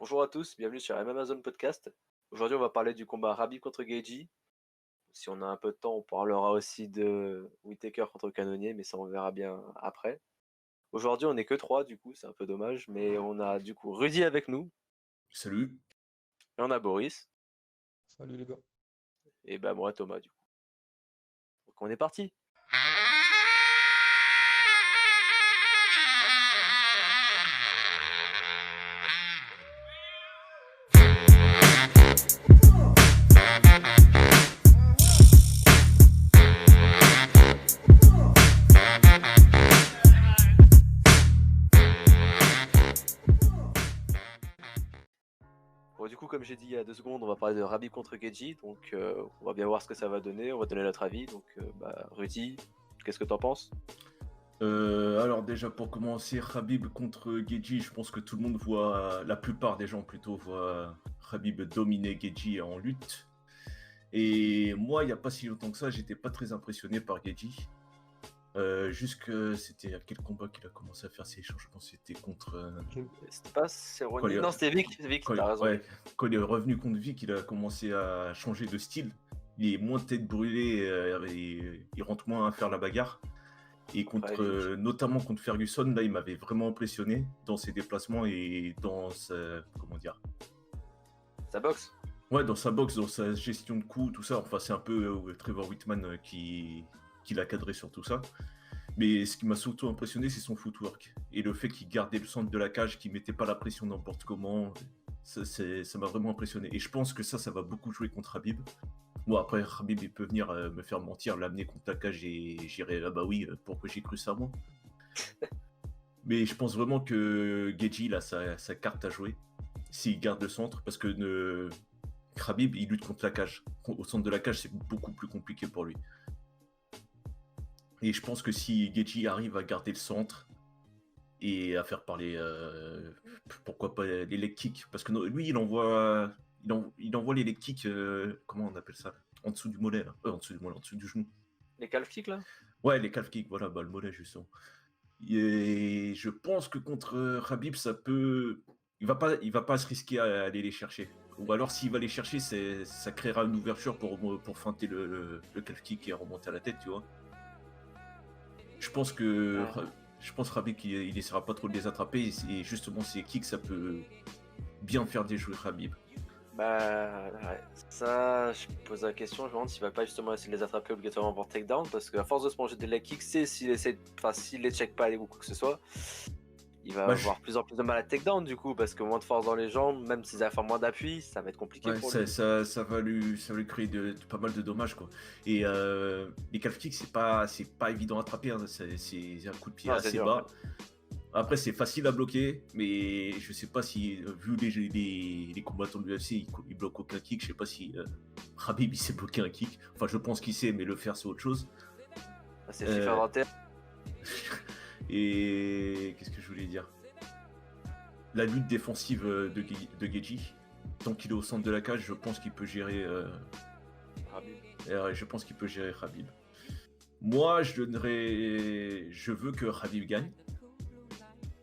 Bonjour à tous, bienvenue sur Amazon Podcast. Aujourd'hui, on va parler du combat Khabib contre Gaethje. Si on a un peu de temps, on parlera aussi de Whittaker contre Cannonier, mais ça on verra bien après. Aujourd'hui, on n'est que trois, du coup, c'est un peu dommage, mais on a du coup Rudy avec nous, Salut. et on a Boris, Salut les gars. et ben moi Thomas du coup. Donc on est parti. Bon, du coup, comme j'ai dit il y a 2 secondes, on va parler de Khabib contre Gaethje, donc on va bien voir ce que ça va donner, on va donner notre avis. Donc Rudy, qu'est-ce que t'en penses? Alors déjà pour commencer, Khabib contre Gaethje, je pense que tout le monde voit, la plupart des gens plutôt voient Khabib dominer Gaethje en lutte. Et moi, il n'y a pas si longtemps que ça, j'étais pas très impressionné par Gaethje. C'était à quel combat qu'il a commencé à faire ses changements? C'était contre. C'était pas Cerrone? Quand il- Non, c'était Vic, Quand, t'as raison. ouais, quand il est revenu contre Vic, il a commencé à changer de style. Il est moins tête brûlée, il rentre moins à faire la bagarre. Et Ouais, notamment contre Ferguson, là, il m'avait vraiment impressionné dans ses déplacements et dans comment dire, ça boxe. ouais, dans sa boxe, dans sa gestion de coups, tout ça. Enfin, c'est un peu Trevor Whitman qui l'a cadré sur tout ça. Mais ce qui m'a surtout impressionné, c'est son footwork et le fait qu'il gardait le centre de la cage, qu'il mettait pas la pression n'importe comment. Ça m'a vraiment impressionné. Et je pense que ça va beaucoup jouer contre Khabib. Bon, après, Khabib, il peut venir me faire mentir, l'amener contre la cage et j'irai, ah bah oui, pourquoi j'ai cru ça, moi. Mais je pense vraiment que Gaethje, il a sa carte à jouer, s'il garde le centre, parce que Khabib, il lutte contre la cage. Au centre de la cage, c'est beaucoup plus compliqué pour lui. Et je pense que si Gaethje arrive à garder le centre et à faire parler, pourquoi pas les leg kicks, parce que lui, il envoie les leg kicks, comment on appelle ça? En dessous du mollet, là. En dessous du mollet, en dessous du genou. Les calf kicks là? Ouais, les calf kicks, voilà, le mollet, justement. Et je pense que contre Khabib, ça peut. Il va pas se risquer à aller les chercher. Ou alors, s'il va les chercher, ça créera une ouverture pour feinter le calf kick et remonter à la tête, tu vois. Je pense que Khabib, il essaiera pas trop de les attraper. Et justement, ces kicks, ça peut bien faire déjouer Khabib. Bah, ouais. Ça, je me pose la question, je me demande s'il va pas justement essayer de les attraper obligatoirement pour takedown, parce qu'à force de se manger des leg kicks, s'il les check pas ou quoi que ce soit, il va avoir plus en plus de mal à takedown du coup, parce que moins de force dans les jambes, même s'il va faire moins d'appui, ça va être compliqué pour lui. Ça va lui créer pas mal de dommages, quoi. Et les calf kicks, c'est pas évident à attraper, hein. C'est un coup de pied assez bas. Après, c'est facile à bloquer, mais je sais pas si, vu les combattants de l'UFC, ils bloquent aucun kick. Je sais pas si Khabib il sait bloquer un kick. Enfin, je pense qu'il sait, mais le faire, c'est autre chose. C'est FIFA 21. Et qu'est-ce que je voulais dire? La lutte défensive de Gaethje, tant qu'il est au centre de la cage, je pense qu'il peut gérer Khabib. Je pense qu'il peut gérer Khabib. Moi, je veux que Khabib gagne.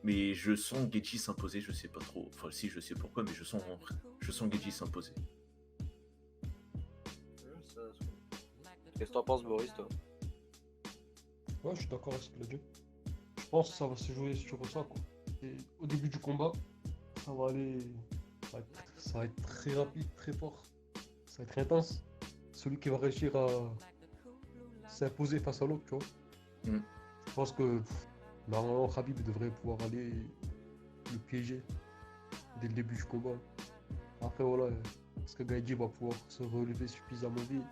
Mais je sens Gaethje s'imposer, je sais pas trop. Enfin, si, je sais pourquoi, mais je sens Gaethje s'imposer. Qu'est-ce que t'en penses, Boris, toi? Ouais, je suis d'accord avec ce qu'il a dit. Je pense que ça va se jouer sur ça, quoi. Et au début du combat, ça va être très rapide, très fort. Ça va être intense. Celui qui va réussir à s'imposer face à l'autre, tu vois. Je pense que normalement, Khabib devrait pouvoir aller le piéger dès le début du combat. Après, voilà, est-ce que Gaethje va pouvoir se relever suffisamment vite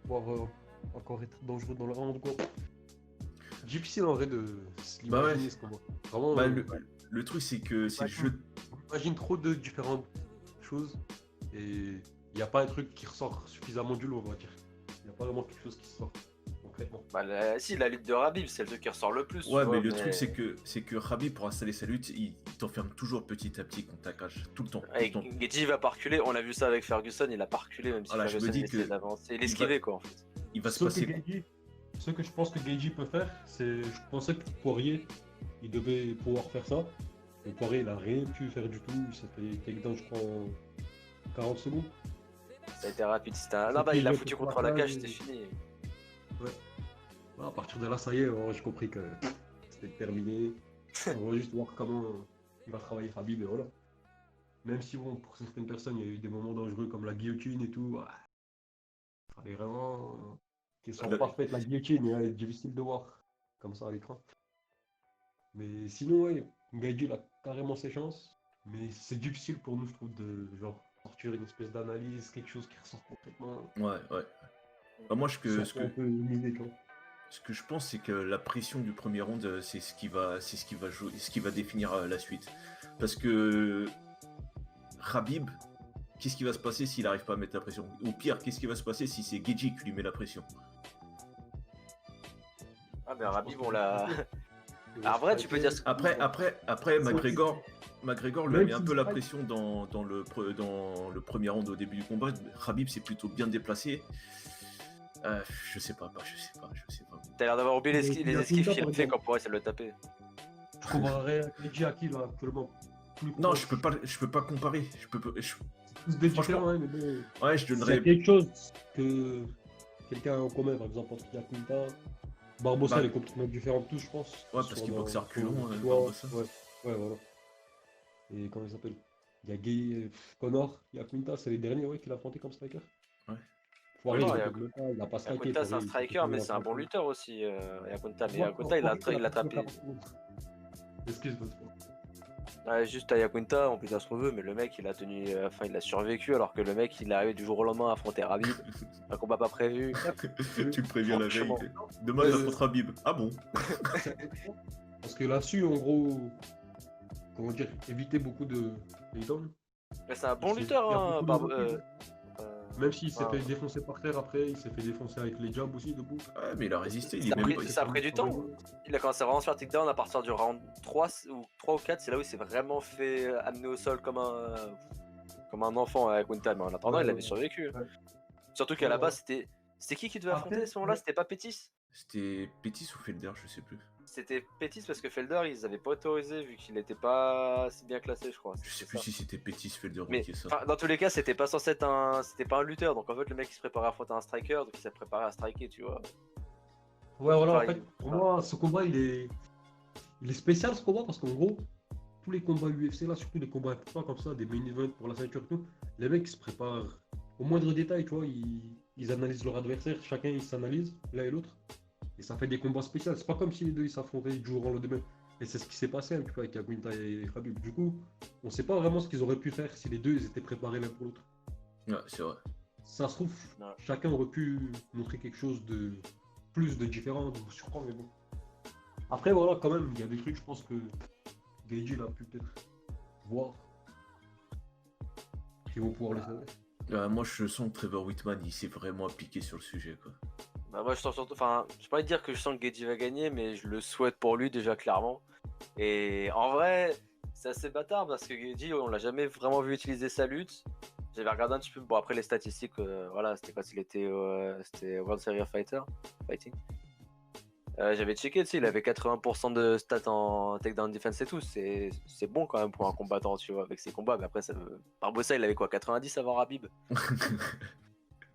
pour pouvoir encore être dangereux dans le round, quoi. Difficile en vrai de s'imaginer ce combat. Vraiment, le truc, c'est que c'est le jeu. On imagine trop de différentes choses et il n'y a pas un truc qui ressort suffisamment du lot, on va dire. Il n'y a pas vraiment quelque chose qui sort. Si, la lutte de Khabib, c'est le truc qui ressort le plus. Ouais, mais le truc, c'est que Khabib, pour installer sa lutte, il t'enferme toujours petit à petit contre ta cage, tout le temps. Gaethje va pas reculer, on a vu ça avec Ferguson, il a pas reculé, même si Ferguson essayait d'avancer. Il esquivait, quoi, en fait. Il va se passer. Ce que je pense que Gaethje peut faire, c'est. Je pensais que Poirier, il devait pouvoir faire ça. Le Poirier, il a rien pu faire du tout. Il s'est fait takedown, je crois, en 40 secondes. Ça a été rapide. Non, bah, C'était il l'a bien foutu contre contre la cage, c'était et- fini. Ouais. À partir de là, ça y est, j'ai compris que c'était terminé. On va juste voir comment il va travailler Khabib et voilà. Même si bon, pour certaines personnes, il y a eu des moments dangereux comme la guillotine et tout. Il fallait vraiment qu'elle soit Le- parfaite la guillotine et elle est difficile de voir comme ça à l'écran. Mais sinon, ouais, Gaethje il a carrément ses chances. Mais c'est difficile pour nous, je trouve, de genre sortir une espèce d'analyse, quelque chose qui ressort complètement. Ouais, ouais. Bah, moi, Sur quoi on peut miser, tu vois. ce que je pense, c'est que la pression du premier round, c'est ce qui va jouer, ce qui va définir la suite. Parce que Khabib, qu'est-ce qui va se passer s'il n'arrive pas à mettre la pression? Ou pire, qu'est-ce qui va se passer si c'est Gaethje qui lui met la pression? Ah, mais Rabib, on l'a. Et Alors, vrai, tu peux dire. Après, McGregor lui a Même mis un s'il peu la strike. pression dans le premier round au début du combat. Khabib s'est plutôt bien déplacé. Je sais pas. T'as l'air d'avoir oublié Mais les Yakuza, esquives qu'il par a fait exemple. quand Poirier ça le tapé. Tu comparerais Gaethje à qui là actuellement? Plus Non, proche. je peux pas comparer. Tous des franchement, différents, hein, mais bon. ouais, je S'il y a donnerais. quelque chose que quelqu'un a en commun, par exemple, entre Yakuza, Barbosa, Bah, elle est complètement différente de tous, je pense. Ouais, parce qu'il boxe à reculons, Ouais, Barbosa. ouais, voilà. Et comment il s'appelle? Il y a Gay, Connor, Yakuza, c'est les derniers ouais, qu'il a affronté comme striker. Ouais. Poirier, Non, il a même pas, il a pas striké. Yakunta, c'est un Poirier, il s'est fait striker, mais finir c'est en un bon 5 lutteur aussi, Yakunta. Mais Ouais, Yakunta, il a Poirier, tapé. Excuse-moi. Ouais, juste à Yakunta, on peut dire ce qu'on veut, mais le mec, il a tenu. Enfin, il a survécu, alors que le mec, il est arrivé du jour au lendemain à affronter Rabib. Un combat pas prévu. Tu le préviens la veille. Franchement. Demain, il affrontera Habib. Ah bon? Parce que là-dessus, en gros, comment dire, éviter beaucoup de takedowns. Mais c'est un bon C'est- lutteur, il y a hein, beaucoup de Barbe- Même s'il s'est enfin, fait défoncer par terre après, il s'est fait défoncer avec les jabs aussi debout. Ouais, mais il a résisté. Il Ça est a même pris- pas. ça a pris du temps. Il a commencé à vraiment se faire takedown à partir du round 3 ou 4, c'est là où il s'est vraiment fait amener au sol comme un enfant à Yakunta, mais en attendant, Ouais, il avait ouais. survécu. Ouais. Surtout qu'à la Ouais, base, c'était qui devait affronter Après, à ce moment-là? C'était pas Pétis? C'était Pétis ou Felder, je sais plus. C'était Pétis parce que Felder, ils avaient pas autorisé vu qu'il était pas si bien classé, je crois. Je sais C'était plus ça. si c'était Pétis, Felder ou Mais qui est ça. enfin, dans tous les cas, c'était pas censé être c'était pas un lutteur. Donc en fait, le mec il se préparait à affronter un striker, donc il s'est préparé à striker, tu vois. ouais, voilà, en Enfin, fait, pour moi, ce combat, il est spécial, ce combat, parce qu'en gros, tous les combats UFC, là, surtout les combats importants comme ça, des main events pour la ceinture et tout, les mecs, ils se préparent au moindre détail, tu vois, ils analysent leur adversaire, chacun, il s'analyse, l'un et l'autre, et ça fait des combats spéciaux. C'est pas comme si les deux, ils s'affrontaient du jour au lendemain. Et c'est ce qui s'est passé un petit peu avec Yakuza et Khabib. Du coup, on sait pas vraiment ce qu'ils auraient pu faire si les deux, ils étaient préparés l'un pour l'autre. Ouais, c'est vrai. Ça se trouve, Ouais. chacun aurait pu montrer quelque chose de plus de différent, de vous surprendre, mais bon. Après, voilà, quand même, il y a des trucs, je pense que Gaethje il a pu peut-être voir qui vont pouvoir le sauver. Moi, je sens que Trevor Whitman, il s'est vraiment appliqué sur le sujet, quoi. Bah moi je sens surtout, enfin, je peux pas dire que je sens que Gaethje va gagner, mais je le souhaite pour lui déjà clairement. Et en vrai, c'est assez bâtard parce que Gaethje, on l'a jamais vraiment vu utiliser sa lutte. J'avais regardé un petit peu, bon après les statistiques, voilà, c'était quand il était, c'était World Series of Fighting. J'avais checké, tu sais, il avait 80% de stats en takedown defense et tout. C'est bon quand même pour un combattant, tu vois, avec ses combats. Mais après, Barbosa, il avait quoi, 90 avant Rabib?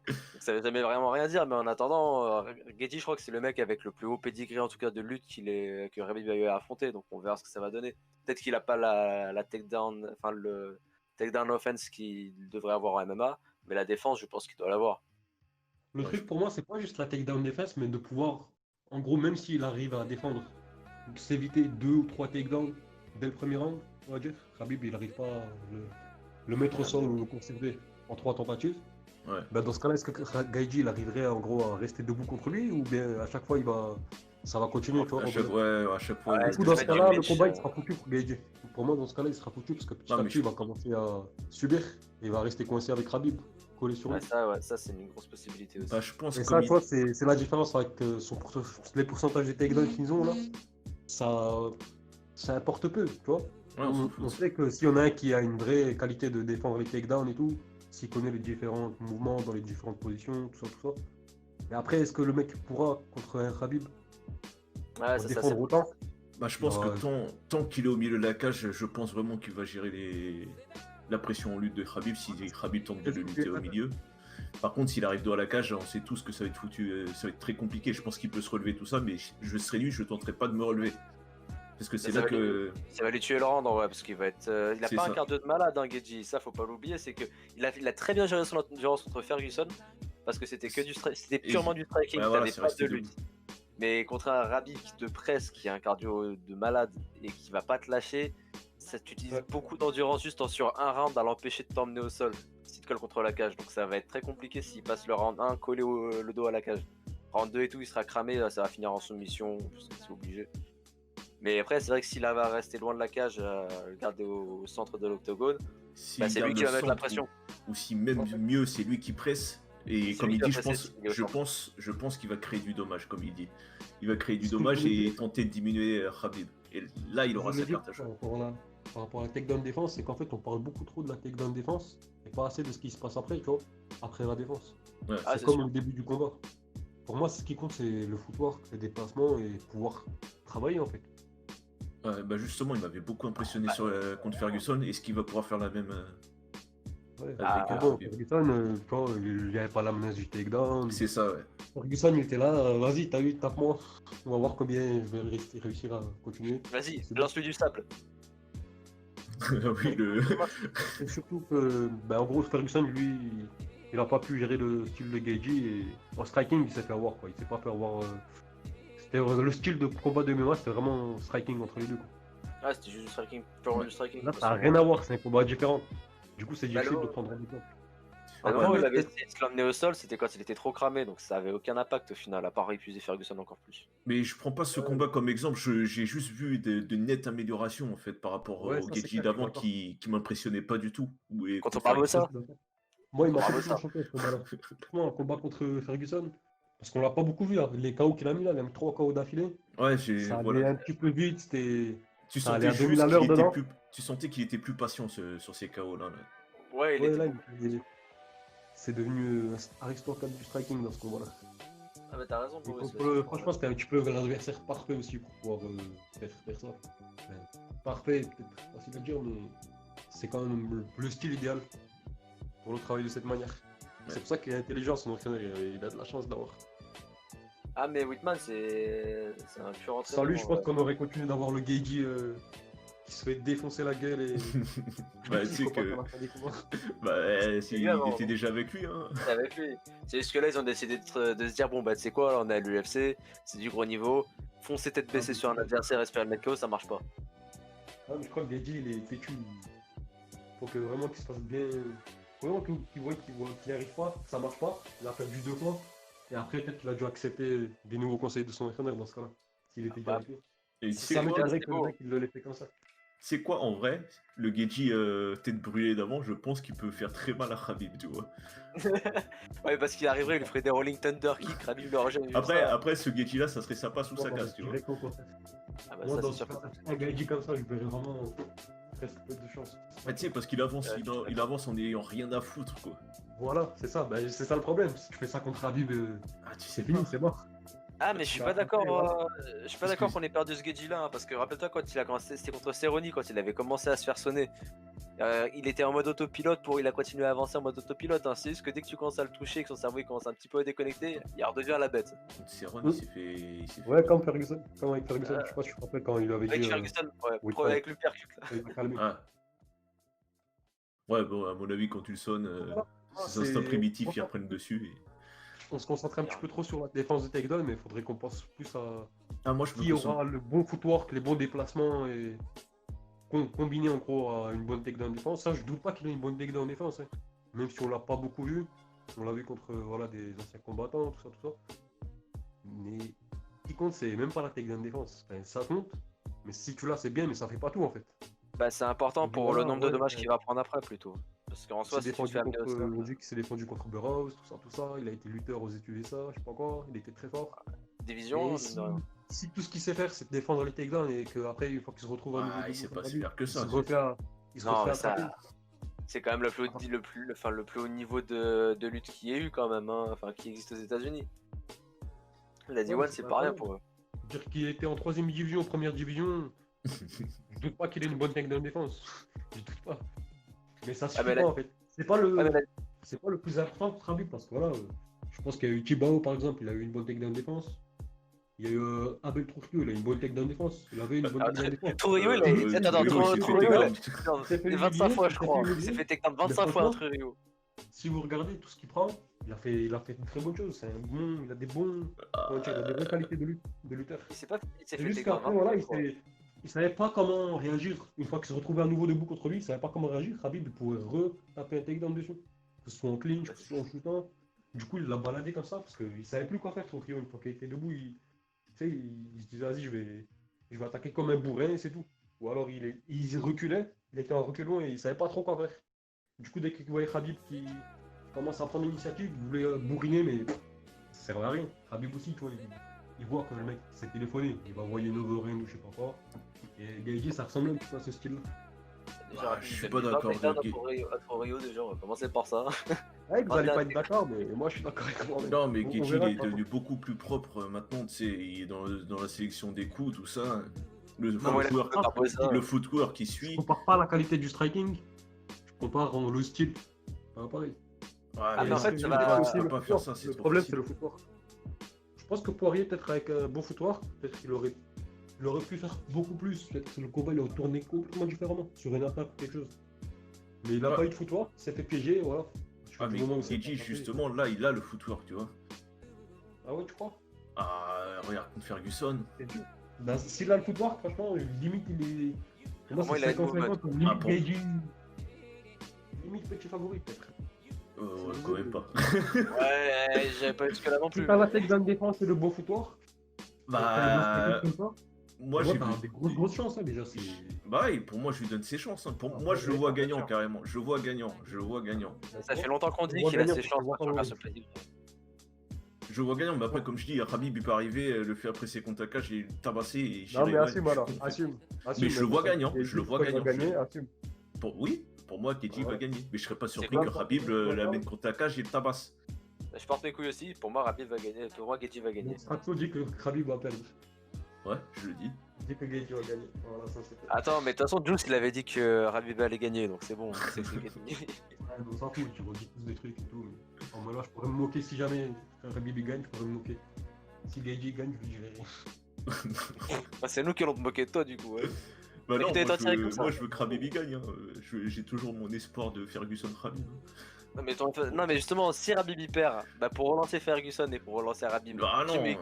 Donc ça veut jamais vraiment rien dire, mais en attendant, Gaethje, je crois que c'est le mec avec le plus haut pedigree en tout cas de lutte que Rabib a eu à affronter, donc on verra ce que ça va donner. Peut-être qu'il a pas la takedown, enfin le takedown offense qu'il devrait avoir en MMA, mais la défense, je pense qu'il doit l'avoir. Le truc pour moi, c'est pas juste la takedown défense, mais de pouvoir, en gros, même s'il arrive à défendre, s'éviter 2 ou 3 takedowns dès le premier round, on va dire. Khabib, il n'arrive pas à le mettre au sol ou le conserver en 3 tentatives. Ouais. Ben dans ce cas-là, est-ce que Gaethje il arriverait en gros à rester debout contre lui ou bien à chaque fois ça va continuer, tu vois, À chaque, ouais, à chaque fois. Ouais, Du coup, il dans fait ce du cas-là, le glitch, combat il sera foutu pour Gaethje. Pour moi, dans ce cas-là, il sera foutu parce que petit Non, à mais petit, il va commencer à subir et il va rester coincé avec Khabib, collé sur lui. Ouais, ça c'est une grosse possibilité aussi. Bah, je pense Et que ça, tu vois, c'est la différence avec les pourcentages de takedown qu'ils ont là. Ça importe peu, tu vois. Ouais, on s'en On fout. sait que s'il y en a un qui a une vraie qualité de défendre les takedowns et tout, s'il connaît les différents mouvements dans les différentes positions, tout ça. Mais après, est-ce que le mec pourra contre un Khabib Ouais, ça, défendre autant? Bah, je Il pense que aura... tant qu'il est au milieu de la cage, je pense vraiment qu'il va gérer la pression en lutte de Khabib si Khabib tente de le lutter au milieu. Par contre, s'il arrive dos à la cage, on sait tous que ça va être foutu, ça va être très compliqué. Je pense qu'il peut se relever tout ça, mais je serais lui, je tenterais pas de me relever. Parce que c'est là que. Ça va lui tuer le round en vrai, parce qu'il va être. Il a C'est pas un ça. cardio de malade, hein, Geji. Ça, faut pas l'oublier. C'est que il a très bien géré son endurance contre Ferguson, parce que c'était c'était purement du striking. Ouais, voilà, T'avais c'est pas resté de lutte. Mais contre un Rabib qui te presse, qui a un cardio de malade et qui va pas te lâcher, ça t'utilise Ouais. beaucoup d'endurance juste sur un round à l'empêcher de t'emmener au sol si tu te colles contre la cage. Donc ça va être très compliqué s'il passe le round 1 collé le dos à la cage. Round 2 et tout, il sera cramé, là, ça va finir en soumission, parce que c'est obligé. Mais après, c'est vrai que s'il va rester loin de la cage, le garder au centre de l'octogone, S'il c'est garde lui qui le va mettre la centre, pression. ou si même mieux, c'est lui qui presse. Et C'est comme lui il qui va dit, presser s'il est au centre. je pense qu'il va créer du dommage, comme il dit. Il va créer du Ce que dommage je voulais et dire- tenter de diminuer Khabib. Et là, il Je aura voulais sa dire carte à jouer. par rapport à la takedown défense, c'est qu'en fait on parle beaucoup trop de la takedown défense et pas assez de ce qui se passe après, tu vois, après la défense. Ouais. Ah, C'est c'est comme sûr. au début du combat. Pour moi, ce qui compte, c'est le footwork, les déplacements et pouvoir travailler en fait. Ouais, bah justement, il m'avait beaucoup impressionné contre Ferguson. Est-ce qu'il va pouvoir faire la même Ouais. avec Mais bon, Khabib? Ferguson, tu vois, il n'y avait pas la menace du takedown. C'est ça, ouais. Ferguson, il était là, vas-y, t'as eu, tape-moi. On va voir combien je vais réussir à continuer. Vas-y, C'est bon. lance-lui du sable. Oui, Et surtout que, ben, en gros, Ferguson, lui, il a pas pu gérer le style de Gaethje et en striking, il s'est fait avoir, quoi. Il s'est pas fait avoir. C'était le style de combat de MMA, c'était vraiment striking entre les deux, quoi. Ah, c'était juste du striking, purement Ouais. du striking. Là, de toute ça n'a façon. rien à voir, c'est un combat différent. Du coup, c'est Bah, difficile le- de prendre un exemple. Ah Après, non, ouais, il avait peut-être. essayé de se l'emmener au sol, c'était quand il était trop cramé, donc ça avait aucun impact au final, à part épuiser Ferguson encore plus. Mais je prends pas ce combat comme exemple. J'ai juste vu de nettes améliorations en fait par rapport Ouais, au ça, c'est Gaethje clair, je suis d'avant d'accord. qui m'impressionnait pas du tout. Et Contre contre Ferguson. Ça, je Barbosa, suis d'accord. Moi, il m'a Bravo complètement ça. choqué ce combat-là. Franchement, un combat contre Ferguson, parce qu'on l'a pas beaucoup vu, hein. Les KO qu'il a mis là, même 3 KO d'affilée, Ouais, ça voilà. allait un petit peu vite, Tu ça allait sentais à 2000 juste à qu'il l'heure était dedans. plus, tu sentais qu'il était plus patient sur ces KO là. Ouais, il Ouais, était là, beaucoup plus. c'est devenu un Aristotle du striking dans ce combat-là. Ah bah t'as raison, Et Boris. franchement, c'était un petit peu l'adversaire parfait aussi pour pouvoir faire ça. Enfin, parfait, peut-être facile à dire, mais c'est quand même le style idéal pour le travail de cette manière. Ouais. C'est pour ça qu'il est intelligent, son entraîneur, il a de la chance d'avoir. Ah mais Whitman c'est un pur entraîneur. Sans lui, je pense qu'on aurait continué d'avoir le Gaethje qui se fait défoncer la gueule et Bah, qui tu sais combat que. à la fin des combats. Bah, il Évidemment. était déjà avec lui, hein. C'est avec lui. C'est juste que là ils ont décidé de se dire bon bah tu sais quoi, là, on est à l'UFC, c'est du gros niveau, foncer tête baissée sur un adversaire, espérer le mettre KO, ça marche pas. Ah, mais je crois que Gaethje, il est têtu. Faut que vraiment qu'il se fasse bien. Faut vraiment qu'il voit qu'il n'y arrive pas, que ça marche pas. Il a perdu 2 fois. Et après, peut-être qu'il a dû accepter des nouveaux conseils de son entraîneur dans ce cas-là. S'il était bien Bah, avec lui. Et tu sais Ça quoi, m'étonnerait c'est que le beau. mec il le l'ait fait comme ça. c'est quoi en vrai, le Gaethje tête brûlée d'avant, je pense qu'il peut faire très mal à Khabib, tu vois. Ouais parce qu'il arriverait, il lui ferait des Rolling Thunder kick, Rabib le rejet. Après ce Gaethje là, ça serait sympa sous sa Moi, casse, tu je vois. dirais qu'au contraire. Ah bah Moi, ça dans c'est sûr. un Gaethje comme ça, je verrais vraiment presque peu de chance. Ah, tu sais, parce qu'il avance, il avance en ayant rien à foutre, quoi. Voilà, c'est ça. Bah, c'est ça le problème. Si tu fais ça contre Habib, Ah, tu c'est sais fini, pas. c'est mort. Ah mais je suis Bah, pas d'accord, après, voilà. je suis pas Parce d'accord que- qu'on ait perdu ce Geji là, hein, parce que rappelle-toi quand il a commencé, c'était contre Cerrone quand il avait commencé à se faire sonner. Il était en mode autopilote il a continué à avancer en mode autopilote. Hein. C'est juste que dès que tu commences à le toucher et que son cerveau il commence un petit peu à déconnecter, il redevient la bête. Cerrone, il s'est fait. Ouais, comme Ferguson. Comme avec Ferguson. Je sais pas si tu te rappelles quand il avait Avec dit. Ferguson, ouais, oui, avec le percute là. il m'a calmé. Ah. Ouais, bon, à mon avis, quand tu le sonnes, Voilà. ses instincts primitifs, ils Franchement, reprennent dessus. on se concentre un petit peu trop sur la défense de takedown, mais il faudrait qu'on pense plus à Ah, moi, je me qui concentre. aura le bon footwork, les bons déplacements et combiné en gros à une bonne takedown défense. Ça, je doute pas qu'il ait une bonne takedown défense, hein. Même si on l'a pas beaucoup vu. On l'a vu contre voilà, des anciens combattants, tout ça. Mais ce qui compte, c'est même pas la takedown défense. Enfin, ça compte, mais si tu l'as, c'est bien, mais ça fait pas tout en fait. Bah c'est important Donc pour voilà, le nombre de ouais, dommages qu'il va prendre après plutôt. Parce qu'en Il soi s'est si tu te défendu fais amener contre, au sol, on dit qu'il s'est défendu contre Burroughs, tout ça. Il a été lutteur aux USA, je sais pas quoi. Il était très fort. division, Et mine si, de rien. si tout ce qu'il sait faire, c'est de défendre les takedowns et qu'après, une fois qu'il se retrouve à Ah, nouveau il debout sait pas contre si lui, faire que il ça. se refait Non, mais attraper. c'est quand même le plus haut niveau de lutte qui ait eu quand même, hein, enfin qui existe aux États-Unis. La Ouais, D1 mais c'est pas pas rien incroyable. pour eux. Dire qu'il était en 3ème division, première division, je doute pas qu'il ait une bonne takedown défense. Je doute pas. Mais ça Ah, suffit mais pas là, en fait. C'est pas ah, mais là- le plus important pour Khabib parce que voilà, je pense qu'il y a eu Tibao par exemple, il a eu une bonne takedown défense. Il y a eu Abel Trujillo, il a une bonne takedown défense. Il avait une bonne takedown défense. Trujillo, il a. Limite, Attends, Trujillo, il s'est fait Trujillo, il a. takedown. Non, il s'est fait c'est 25 humilier, fois, il je s'est fait crois. Il s'est humilier. fait takedown Mais 25 fois, franchement, Trujillo. si vous regardez tout ce qu'il prend, il a fait une très bonne chose. C'est un bon, il a des bons, comment dire, il a des bonnes qualités de lutteur. Il s'est C'est fait juste takedown qu'après, 20 voilà, fois, je crois. il savait pas comment réagir. Une fois qu'il se retrouvait à nouveau debout contre lui, il savait pas comment réagir. Khabib il pouvait re-taper un takedown dessus. Que ce soit en clinch, que ce soit en shootant. Du coup, il l'a baladé comme ça parce qu'il savait plus quoi faire, Trujillo. Une fois qu'il était debout, tu sais, il se disait, vas-y, je vais attaquer comme un bourrin et c'est tout. Ou alors il reculait, il était en reculant et il savait pas trop quoi faire. Du coup, dès qu'il voyait Khabib qui commence à prendre l'initiative, il voulait bourriner, mais ça servait à rien. Khabib aussi, tu vois, il voit que le mec s'est téléphoné, il va envoyer une overhand ou je sais pas quoi. Et Gaethje, ça ressemble un petit peu à ce style-là. Déjà, Ah, rapide, je suis il pas fait d'accord, takedown Gay. à Trujillo, déjà, on va commencer par ça. Ouais, vous Ah, allez t'as- pas être d'accord, mais moi je suis d'accord avec moi. Non, mais On Gaethje, verra il est quoi. devenu beaucoup plus propre maintenant, tu sais, il est dans la sélection des coups, tout ça. Le Non, mais footwork, pas beau, ça. le footwork qui Je suit. compare pas la qualité du striking, je compare le style. Pas pareil. Ouais, Ah, mais en non, fait, tu ça peux va- pas, aussi tu peux le pas footwork. faire ça, c'est Le trop problème, facile. c'est le footwork. Je pense que Poirier, peut-être avec un bon footwork, peut-être qu'il aurait pu faire beaucoup plus. Peut-être que le combat, il aurait tourné complètement différemment sur une attaque ou quelque chose. Mais il n'a Ouais. pas eu de footwork, il s'est fait piéger, voilà. Ah, mais Gaethje, justement, là, il a le footwork, tu vois. Ah ouais, tu crois? Ah, regarde contre Ferguson. C'est dur. Ben, s'il a le footwork, franchement, limite, il est. Pour moi, Pour moi, c'est il a une 50-50, Ah, limite bon. Gaethje. Limite petit favori, peut-être. Ouais, quand même pas. Ouais, j'avais pas jusque là non Si plus. t'as la takedown défense et le bon footwork, t'as un bon striking Bah, comme ça, moi, ouais, j'ai t'as vu. des grosses chances, hein, déjà. Bah, et pour moi, je lui donne ses chances. Hein. Pour Ah, moi, ouais, je le ouais, vois bien gagnant, sûr. carrément. Je le vois gagnant. Je le vois gagnant. Ça fait longtemps qu'on On dit voit qu'il a gagnant, ses on chances voit sur le favori. version Khabib. Je le vois gagnant, mais après, Ouais. comme je dis, Khabib, il peut arriver, le fait après ses contacts, j'ai tabassé et Non, j'irai. mais ouais, assume je alors, comprends. assume. Mais je le vois gagnant, Et je le dis vois quand il va gagnant. gagner, assume. Oui, pour moi, Gaethje Ah, va ouais. gagner. Mais je serais pas surpris quoi, que Khabib ouais, l'amène contre la cage et le tabasse. Je porte mes couilles aussi. Pour moi, Khabib va gagner. Pour moi, Gaethje va gagner. Donc Strato dit que Khabib va perdre. Ouais, je le dis. Il dit que Gaethje va gagner. Voilà, ça c'est fait. Attends, mais de toute façon, Juice, il avait dit que Khabib allait gagner, donc c'est bon. On sait que c'est Gaethje. Ouais, on s'en fout, tu redis tous des trucs et tout. Mais... En moi là, je pourrais me moquer si jamais Khabib il gagne, je pourrais me moquer. Si Gaethje gagne, je lui dirai rien. Bah, c'est nous qui allons te moquer de toi, du coup. Ouais. Bah Mais non, qui t'avait moi tiré comme ça. je veux que Khabib gagne. Hein. J'ai toujours mon espoir de Ferguson Khabib. Non, mais justement, si Khabib il perd, bah, pour relancer Ferguson et pour relancer Khabib, Ah tu, non. mets,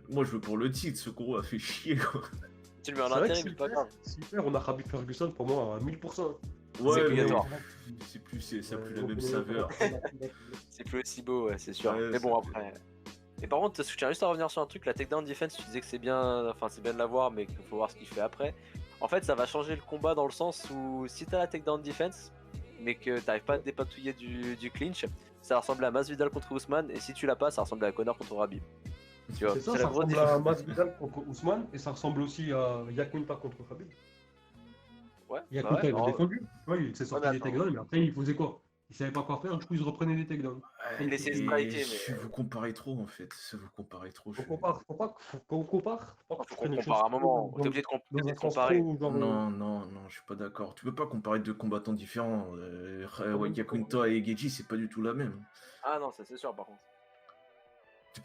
Moi je veux pour le titre, ce gros a fait chier quoi. tu le mets en C'est vrai que intérim, c'est pas grave. s'il perd, on a Khabib Ferguson pour moi à 1000%. Ouais, obligatoire. c'est plus, ça a plus la Donc, même saveur. C'est plus aussi beau, ouais, c'est sûr. Ouais, mais bon, ça après. Et par contre, je tiens juste à revenir sur un truc, la takedown defense, tu disais que c'est bien, enfin c'est bien de l'avoir, mais qu'il faut voir ce qu'il fait après. En fait, ça va changer le combat dans le sens où si t'as la takedown defense, mais que t'arrives pas à te dépatouiller du clinch, ça ressemble à Masvidal contre Ousmane, et si tu l'as pas, ça ressemble à Conor contre Khabib. Tu vois, C'est ça, c'est ça la grosse ressemble différence. à Masvidal contre Ousmane et ça ressemble aussi à Yakunta contre Khabib. Ouais, Yakunta, ouais, il a alors, défendu. Ouais, il s'est sorti mais des attends. takedowns, mais après il faisait quoi? Il savait pas quoi faire, du coup il se reprenait des takedowns. Il essaie de Et striker, mais- vous comparez trop en fait. Ça vous comparez trop. Faut qu'on compare. Faut pas que faut tu qu'on prennes les compare à un choses moment. dans- T'es obligé de dans un de sens comparer. trop, genre, Non, je suis pas d'accord. Tu peux pas comparer deux combattants différents. Ouais, Yakunta et Gaethje, c'est pas du tout la même. Ah non, ça c'est sûr par contre.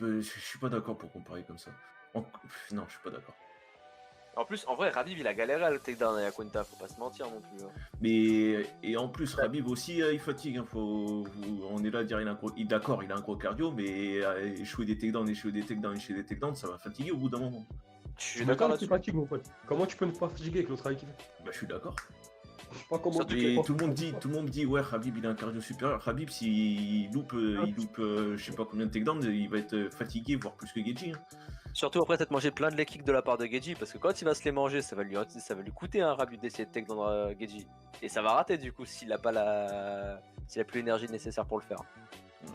Je suis pas d'accord pour comparer comme ça. Non, je suis pas d'accord. En plus, en vrai, Khabib il a galéré à le takedown à Yakunta, faut pas se mentir non plus. Hein. Mais et en plus, Khabib aussi, il fatigue. Hein, on est là à dire d'accord, il a un gros cardio, mais échouer des takedowns, ça va fatiguer au bout d'un moment. Je suis Mais d'accord comment tu là-dessus. fatigues, mon pote? Comment tu peux ne pas fatiguer avec le travail qu'il fait? Bah, je suis d'accord. Je sais pas comment Surtout tu Et peux tout le monde dit ouais, Khabib il a un cardio supérieur. Khabib s'il loupe, je sais pas combien de takedowns, il va être fatigué, voire plus que Gaethje. Hein. Surtout après t'être mangé plein de leg kicks de la part de Gaethje, parce que quand il va se les manger, ça va lui coûter un Khabib d'essayer de takedown Gaethje. Et ça va rater du coup s'il a pas s'il a plus l'énergie nécessaire pour le faire.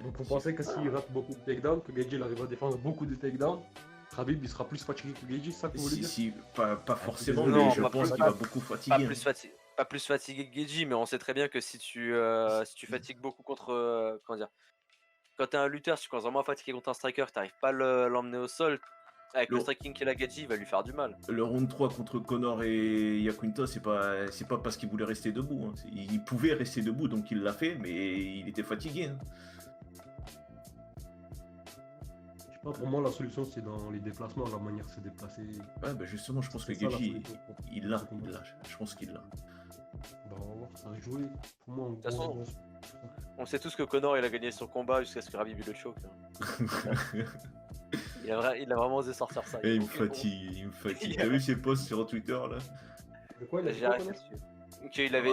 Donc vous pensez que s'il rate beaucoup de takedowns, que Gaethje il arrive à défendre beaucoup de takedowns, Khabib il sera plus fatigué que Gaethje, c'est ça que vous voulez dire? Si, pas forcément, Non, mais je pas pense plus- qu'il va beaucoup fatiguer. Pas plus fatigué que Gaethje, mais on sait très bien que si tu fatigues beaucoup contre comment dire, quand t'es un lutteur, si tu commences vraiment à fatiguer contre un striker, que t'arrives pas à l'emmener au sol, Avec le Le- striking qu'il a Gaethje, il va lui faire du mal. Le round 3 contre Connor et Yakunta, c'est pas parce qu'il voulait rester debout. Hein. Il pouvait rester debout, donc il l'a fait, mais il était fatigué. Hein. Je sais pas, pour moi, la solution, c'est dans les déplacements, la manière de se déplacer. Ouais, bah justement, je pense que C'est ça, la Gaethje, solution pour il l'a. ce combat. Je pense qu'il l'a. Bah, on va voir, ça va jouer. Pour moi, en toute façon, gros, On sait tous que Connor il a gagné son combat jusqu'à ce que Khabib il le choque. Hein. Il a vraiment osé sortir ça. Et il me faut que- fatigue, il me fatigue. T'as vu ses posts sur Twitter là? de quoi il a dit J'ai quoi, arrêté Connor dessus. Qu'il avait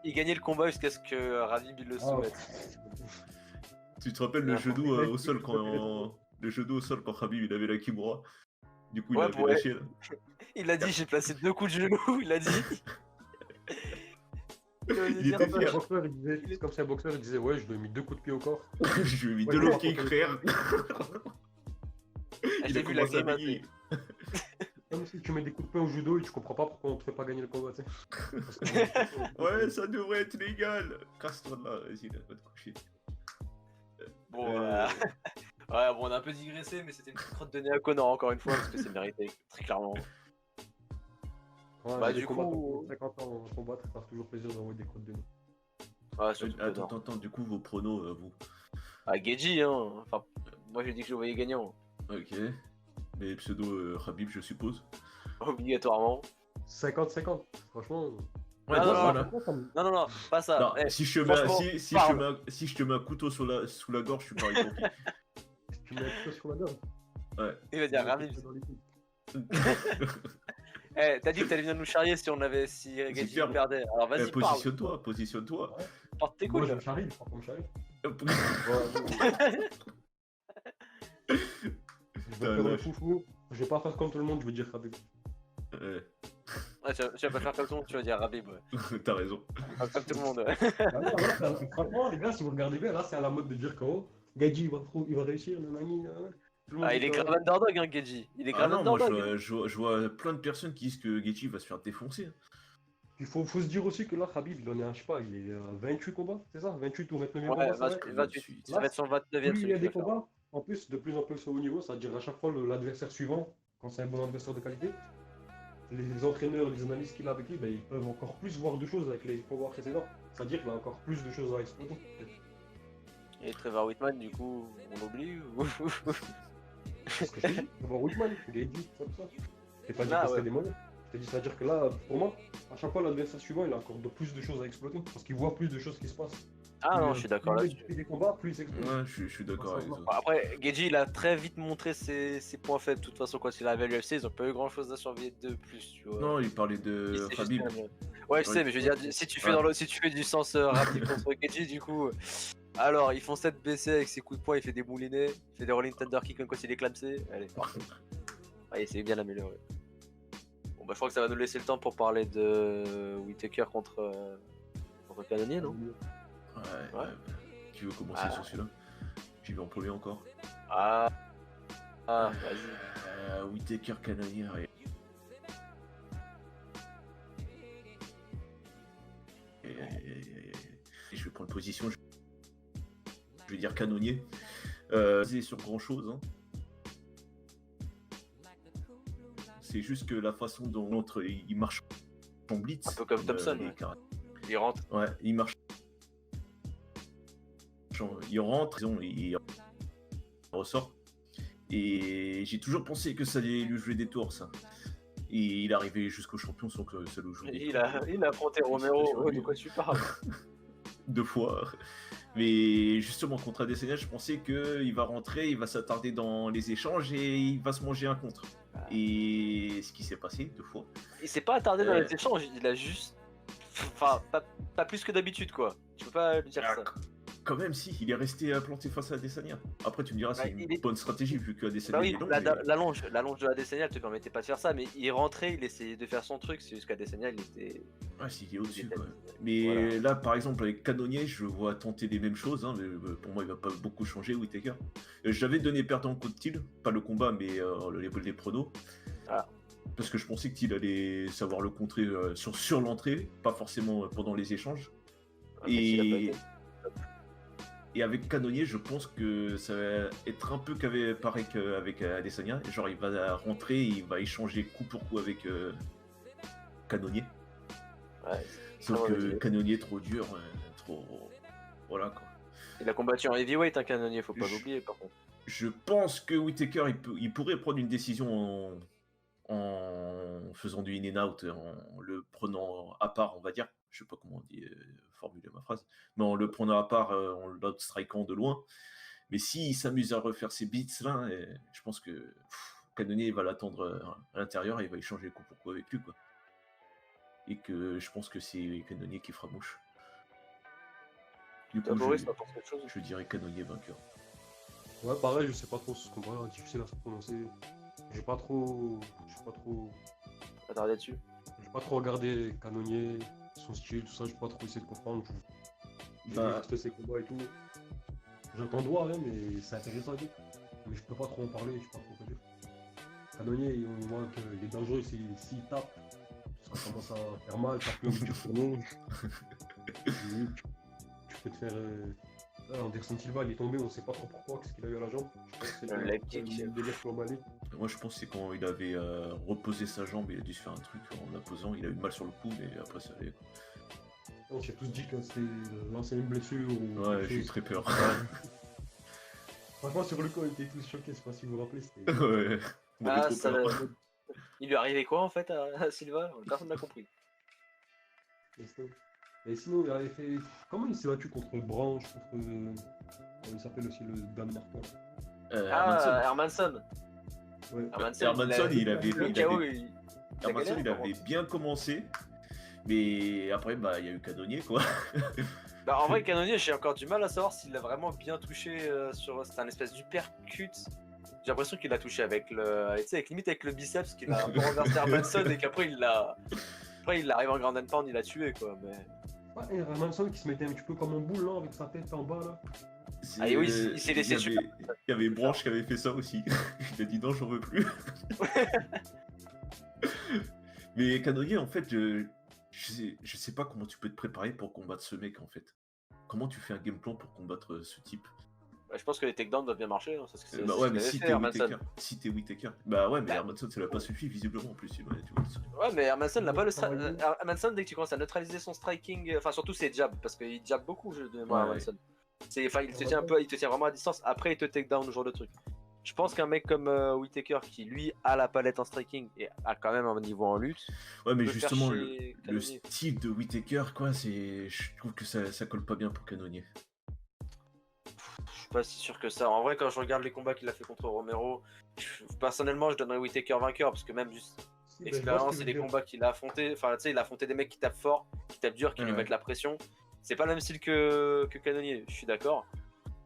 il gagnait le combat jusqu'à ce que Khabib il le Ah, soumette. Tu te rappelles le Ouais, genou ouais. au sol le genou au sol quand Khabib il avait la Kimura? Du coup il Ouais, avait ouais. lâché là. Il a dit j'ai placé 2 coups de genou, il a dit. Il a osé Il dire était ça. fier. C'est comme si un boxeur il disait ouais je lui ai mis 2 coups de pied au corps. Je lui ai mis Ouais, de non, low kick, après, frère. Il J'ai a vu la commencé à grimace. bailler. Comme si tu mets des coups de pied au judo et tu comprends pas pourquoi on te fait pas gagner le combat, tu sais. Parce que- Ouais, ça devrait être légal. Casse-toi de là, vas-y, là, va te coucher. Bon, Euh, ouais, bon, on a un peu digressé, mais c'était une petite crotte de nez à Connor encore une fois, parce que c'est mérité, très clairement. Ouais, Bah, les du combattants coup- de 50 ans en combattre, ça fait toujours plaisir d'envoyer des crottes de nez. Ouais, surtout Attends, Connor. attends, du coup, vos pronos, vous. Ah, Gaethje, hein. Enfin, moi j'ai dit que je le voyais gagnant, Ok. Les pseudo Khabib, je suppose. obligatoirement. 50-50, franchement. Ouais, non, donc, non, voilà. franchement, ça me- Non, non, pas ça. Non, Eh, si je te mets, franchement, si parle. je te mets un couteau sous la gorge, je suis pareil pour qui. Tu mets un peu sur la gorge. Ouais. Il va dire Tu Khabib. mets dans les couilles. Eh, t'as dit que t'allais venir nous charrier si Gaethje clair. perdait. Alors vas-y, parle. Positionne-toi, positionne-toi. Porte tes Moi couilles. je là. me charrie, je me charrie. Je vais Putain, faire un lâche. foufou. Je vais pas faire comme tout le monde, je vais dire Khabib. Ouais, Ouais, tu vas pas faire comme tout le monde, tu vas dire Khabib, ouais. t'as raison. Comme tout le monde, ouais. Ah non, là, franchement, les gars, si vous regardez bien, là, c'est à la mode de dire que oh, Gaethje, il va réussir, nanani, nanana. Tout le monde Ah, dit il est que- grave underdog, hein, Gaethje. Il est Ah grave non, moi underdog. hein. je vois plein de personnes qui disent que Gaethje va se faire défoncer. Il faut se dire aussi que là, Khabib, il en est à, je sais pas, il est à 28 combats, c'est ça? 28 ou 29e Ouais, combat, ça va être 28. Ça Là, va être son 29e. plus il y celui a qui des va faire. combats, en plus, de plus en plus au haut niveau, c'est-à-dire à chaque fois l'adversaire suivant, quand c'est un bon adversaire de qualité, les entraîneurs, les analystes qu'il a avec lui, ben, ils peuvent encore plus voir de choses avec les combats précédents. C'est-à-dire qu'il a encore plus de choses à exploiter. Et Trevor Whitman, du coup, on oublie ou... C'est ce que je t'ai dit, on va Whitman, Gaethje, tout ça. Je t'ai pas dit Ah, que c'était ouais. des moyens. Je t'ai dit, c'est-à-dire que là, pour moi, à chaque fois, l'adversaire suivant, il a encore plus de choses à exploiter, parce qu'il voit plus de choses qui se passent. Ah Plus, non, je suis d'accord plus là-dessus. il fait des combats, plus il s'explose. Ouais, je suis d'accord avec Bon, toi. Bon, après, Gaethje, il a très vite montré ses points faibles. De toute façon, quand il est arrivé à l'UFC, ils ont pas eu grand-chose à surveiller de plus, tu vois. Non, il parlait Il de s'est juste Khabib. mis à- Ouais, je sais, mais je veux dire, si tu fais, Ouais. si tu fais du sens rapide contre Gaethje, du coup... Alors, ils font 7 BC avec ses coups de poing, il fait des moulinets, il fait des rolling thunder kick même quand il est clamsé. Allez, parfait. Ouais, c'est bien amélioré. Bon, bah, je crois que ça va nous laisser le temps pour parler de Whittaker contre Cannonier, non? Ouais. Ouais. Qui veut commencer Ah. sur celui-là? J'y vais en premier encore. Ah, vas-y. Whittaker Cannonier. Et je vais prendre position. Je vais dire canonnier. C'est sur grand chose. Hein. C'est juste que la façon dont il marche en blitz. Un peu comme Thompson, les ouais. carats- Il rentre. Ouais, il marche. Il rentre, il ressort. Et j'ai toujours pensé que ça allait lui jouer des tours, ça. Et il est arrivé jusqu'au champion sans que ça lui joue des tours. Il a affronté Romero, de quoi tu parles? 2 fois. Mais justement, contre Adesanya, je pensais qu'il va rentrer, il va s'attarder dans les échanges et il va se manger un contre. Et ce qui s'est passé 2 fois. Il s'est pas attardé dans les échanges, il a juste... Enfin, pas plus que d'habitude, quoi. Tu peux pas lui dire ça. Quand même, si, il est resté planté face à Adesanya. Après, tu me diras, c'est il une est- bonne stratégie vu que Adesanya Bah oui, est long. la mais- longe de Adesanya, elle te permettait pas de faire ça, mais il rentrait, il essayait de faire son truc, c'est juste qu'Adesanya, il était... Ouais, s'il est au-dessus, était- quoi. Mais Voilà. là, par exemple, avec Cannonier, je le vois tenter les mêmes choses. Hein, mais pour moi, il va pas beaucoup changer, Whittaker. J'avais donné perdant contre Till, pas le combat, mais les pronos. Ah. Parce que je pensais que Till allait savoir le contrer sur l'entrée, pas forcément pendant les échanges. Mais s'il a pas Et... été- Et avec Canonnier, je pense que ça va être un peu pareil qu'avec Adesanya. Genre, il va rentrer, il va échanger coup pour coup avec Canonnier. Ouais, Sauf très que mauvaise idée. Canonnier trop dur, trop. Voilà quoi. Il a combattu en heavyweight, un canonnier, faut pas Je- l'oublier par contre. Je pense que Whittaker, il pourrait prendre une décision en faisant du in and out, en le prenant à part, on va dire. Je sais pas comment on dit, formuler ma phrase. Mais en le prenant à part, en l'outstrikant de loin. Mais s'il s'amuse à refaire ces beats là, je pense que Canonnier il va l'attendre à l'intérieur et il va échanger coup pour coup avec lui quoi. Et que je pense que c'est Canonnier qui fera mouche. Du Toi, coup, Boris, t'en penses quelque chose? je dirais Canonnier vainqueur. Ouais, pareil, je sais pas trop ce combat-là, difficile à se prononcer. J'ai pas trop. Attardez dessus. J'ai pas trop regardé Canonnier, son style, tout ça, j'ai pas trop essayé de comprendre. J'ai Bah, vu vite fait ses combats et tout. J'entends de voir, hein, mais c'est intéressant et tout. Mais je peux pas trop en parler, je sais pas trop quoi dire. Canonnier, on voit qu'il est dangereux s'il tape. Ça commence à faire mal, t'as plus envie de retourner. Tu peux te faire. Anderson Silva, il est tombé, on sait pas trop pourquoi, qu'est-ce qu'il a eu à la jambe. Je pense que c'est Le leg kick. le délire Flomali. moi je pense que c'est quand il avait reposé sa jambe, il a dû se faire un truc en la posant, il a eu mal sur le coup, mais après ça allait. On s'est tous dit que c'était l'ancienne blessure ou. Ouais, quelque j'ai eu chose. très peur. Franchement, sur le coup, on était tous choqués, je sais pas si vous vous rappelez. C'était. Ouais, on avait Ah, trop ça peur. va. Il lui arrivait quoi en fait à Silva? Personne n'a compris. Et sinon, il avait fait. Comment il s'est battu contre Branch, contre. Comment il s'appelle aussi le Danemarkais? Ah, Hermanson. Hermanson. Ouais. Hermanson, il avait Le KO, il a Hermanson, gagné, il par avait contre. bien commencé, mais après, bah, il y a eu Canonnier, quoi. Bah, en vrai, Canonnier, j'ai encore du mal à savoir s'il l'a vraiment bien touché sur. C'est un espèce d'uppercut. J'ai l'impression qu'il l'a touché avec le. Tu sais, limite avec le biceps, qu'il a un peu renversé Hermanson et qu'après il l'a. Après, il arrive en Grand Pound, il l'a tué quoi. Mais. Ouais, et Hermanson qui se mettait un petit peu comme un boule là, avec sa tête en bas là. C'est, Ah, et oui, il s'est laissé il y avait, il y avait Branche qui avait fait ça aussi. Il a dit non, j'en veux plus. Mais Canonnier, en fait, je sais pas comment tu peux te préparer pour combattre ce mec, en fait. Comment tu fais un game plan pour combattre ce type? Bah, je pense que les takedowns doivent bien marcher. Hein, parce que c'est Bah ce ouais, qu'il mais avait si fait, t'es Hermanson. Whittaker. Si t'es Whittaker. Bah ouais, mais Bah. Hermanson, ça l'a pas suffi, visiblement, en plus. Tu vois. Ouais, mais Hermanson n'a pas le. Travailler. Hermanson, dès que tu commences à neutraliser son striking, enfin surtout ses jabs, parce qu'il jab beaucoup de moi, Ouais, Hermanson. Enfin, il te tient un peu, il te tient vraiment à distance. Après, il te take down, ce genre de truc. Je pense qu'un mec comme Whittaker, qui lui a la palette en striking et a quand même un niveau en lutte, Ouais, mais peut faire justement, chier le Canonnier. style de Whittaker, quoi, je trouve que ça colle pas bien pour Canonnier. Je suis pas si sûr que ça. En vrai, quand je regarde les combats qu'il a fait contre Romero, personnellement, je donnerais Whittaker vainqueur parce que même juste Si, ben, je vois ce que l'expérience tu et veux les dire. combats qu'il a affrontés, enfin, tu sais, il a affronté des mecs qui tapent fort, qui tapent dur, qui lui Ouais. mettent la pression. C'est pas le même style que Canonnier, je suis d'accord.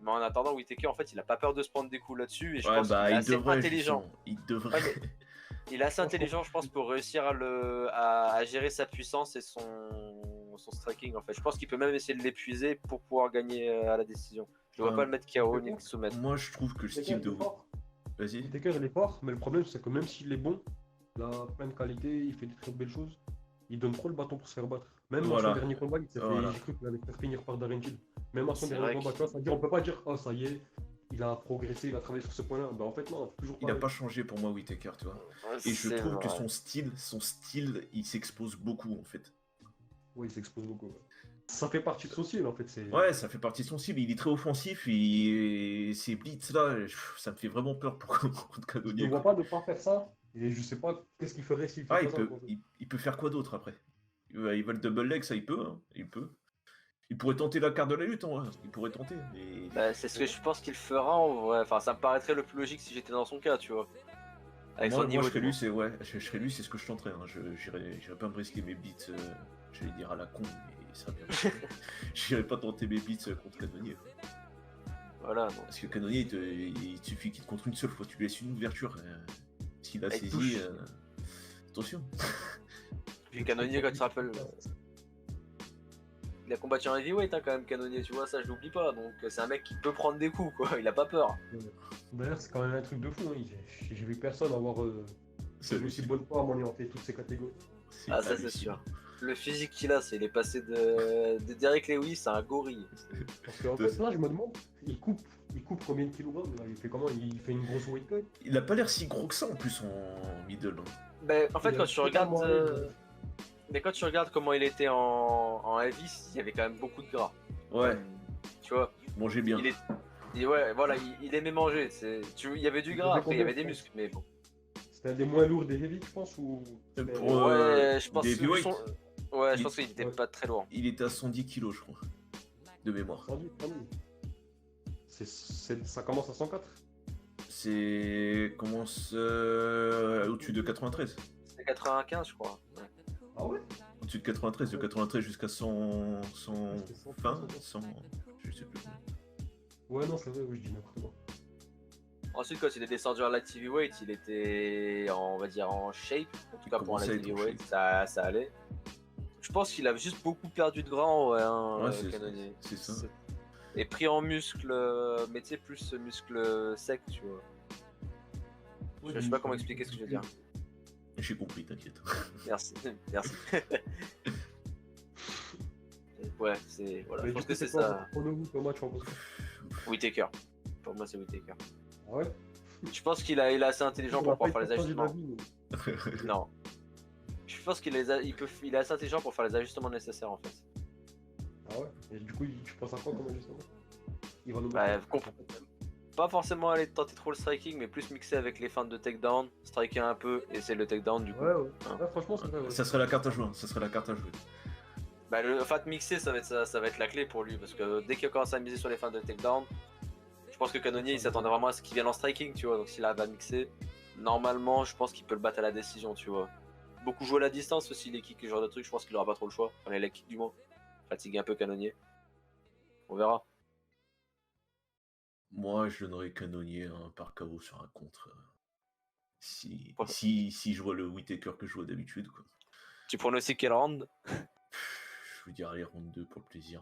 Mais en attendant, Whittaker, en fait, il a pas peur de se prendre des coups là-dessus et je Ouais, pense qu'il bah, est il assez devrait, intelligent. justement. Il devrait. Ouais, mais il est assez intelligent, je pense, pour réussir à gérer sa puissance et son striking, en fait. Je pense qu'il peut même essayer de l'épuiser pour pouvoir gagner à la décision. Je ne vois pas le mettre KO ni le soumettre. Moi, je trouve que le style de. Vas-y. Whittaker il est fort, mais le problème c'est que même s'il est bon, il a plein de qualités, il fait des très belles choses, il donne trop le bâton pour se faire battre. Même Voilà. dans son dernier combat, il s'est Voilà. fait, j'ai cru qu'il allait faire finir par Darren Till. Même à son C'est dernier vrai combat, tu vois, ça veut dire, on peut pas dire, oh ça y est, il a progressé, il a travaillé sur ce point-là. Bah en fait non, toujours Il pas. n'a pas changé pour moi, Whittaker, tu vois. Et je C'est trouve que vrai. son style, il s'expose beaucoup, en fait. Oui, il s'expose beaucoup. Ouais. Ça fait partie de son style en fait. Ouais, ça fait partie de son style. Il est très offensif et ces blitz là, ça me fait vraiment peur pour contre Je Canonnier. ne vois quoi. pas ne pas faire ça, et je sais pas qu'est-ce qu'il ferait s'il fait Ah, pas ça. Quoi. il peut faire quoi d'autre après? Il va le double leg, ça il peut, hein. Il peut. Il pourrait tenter la carte de la lutte, hein. Il pourrait tenter. Mais... Bah, c'est ce que je pense qu'il fera en vrai. Enfin, ça me paraîtrait le plus logique si j'étais dans son cas, tu vois. Avec moi, son niveau. je serais du lui, coup. je serais lui, c'est ce que je tenterais. Hein. J'irais pas me risquer mes beats, j'allais dire à la con, mais ça vient. J'irais pas tenter mes beats contre Canonnier. Voilà. Donc. Parce que Canonnier, il te suffit qu'il te contre une seule fois, tu lui laisses une ouverture. S'il a Avec saisi, touche. attention. Puis Canonnier, quand tu te rappelles, il a combattu un heavyweight hein, quand même, Canonnier, tu vois, ça je l'oublie pas. Donc c'est un mec qui peut prendre des coups, quoi. Il a pas peur. D'ailleurs, c'est quand même un truc de fou. Hein. J'ai vu personne avoir C'est aussi bonne forme en ayant fait toutes ces catégories. Ah, ça c'est sûr. le physique qu'il a, il est passé de Derek Lewis à un gorille. Parce qu'en fait, là, je me demande, il coupe combien de kilogrammes là? Il fait comment? Il fait une grosse weight cut? Il a pas l'air si gros que ça en plus en middle. Hein. Ben, en fait, Il quand a tu regardes. totalement arrêté. Mais quand tu regardes comment il était en heavy, il y avait quand même beaucoup de gras. Ouais, Tu vois, mangez bien. ouais, voilà, il aimait manger. Il y avait du gras, faisait après il y avait combien, des je pense? muscles, mais bon. C'était un des moins lourds des heavy, je pense, ou... c'était- Pour, Ouais, je pense des que heavyweight, ouais, je il- pense qu'il était ouais. pas très loin. il était à 110 kilos, je crois, de mémoire. 110, quand même. Ça commence à 104? C'est commence au-dessus de 93. C'était 95, je crois. Ouais. Ah ouais? Au-dessus de 93, de 93 jusqu'à 100, C'était 100, 100, je sais plus. Ouais, non, c'est vrai, oui, je dis n'importe quoi. Ensuite, quand il est descendu à light heavyweight, il était, on va dire, en shape. En tout cas, pour un commençait à light être en heavyweight, ça allait. Je pense qu'il a juste beaucoup perdu de gras en vrai, hein, Ouais, c'est Cannonier. ça. Et pris en muscle, mais tu sais, plus muscle sec, tu vois. Je sais pas comment expliquer ce que je veux dire. J'ai compris, t'inquiète. Merci, merci. Ouais, c'est. Voilà, Mais je du pense coup, que c'est quoi ça. votre prono, au match en pense? Whittaker. Pour moi, c'est Whittaker. Ah ouais? Je pense qu'il est assez intelligent pour pouvoir faire les ajustements. Non. Je pense qu'il est assez intelligent pour faire les ajustements nécessaires en fait. Ah ouais? Et du coup, tu penses à quoi comme ajustement? Il va nous Bah, mettre... pas forcément aller tenter trop le striking, mais plus mixer avec les feintes de takedown, striker un peu, et c'est le takedown du coup. Ouais, ouais. Hein. Ouais, franchement, c'est vrai. Ouais. Ça serait la carte à jouer. Ça serait la carte à jouer. Bah, le fait mixer, ça va être la clé pour lui, parce que dès qu'il commence à miser sur les feintes de takedown, je pense que Cannonier il s'attendait vraiment à ce qu'il vienne en striking, tu vois. Donc s'il arrive à mixer, normalement, je pense qu'il peut le battre à la décision, tu vois. Beaucoup jouer à la distance aussi, les kicks, ce genre de trucs, je pense qu'il aura pas trop le choix. Enfin, les leg kicks du moins. Fatiguer un peu Cannonier. On verra. Moi, je donnerais Cannonier par KO sur un contre. Si je vois le Whittaker que je vois d'habitude, quoi. Tu pronostiques quel round? Je veux dire, allez, round 2 pour le plaisir.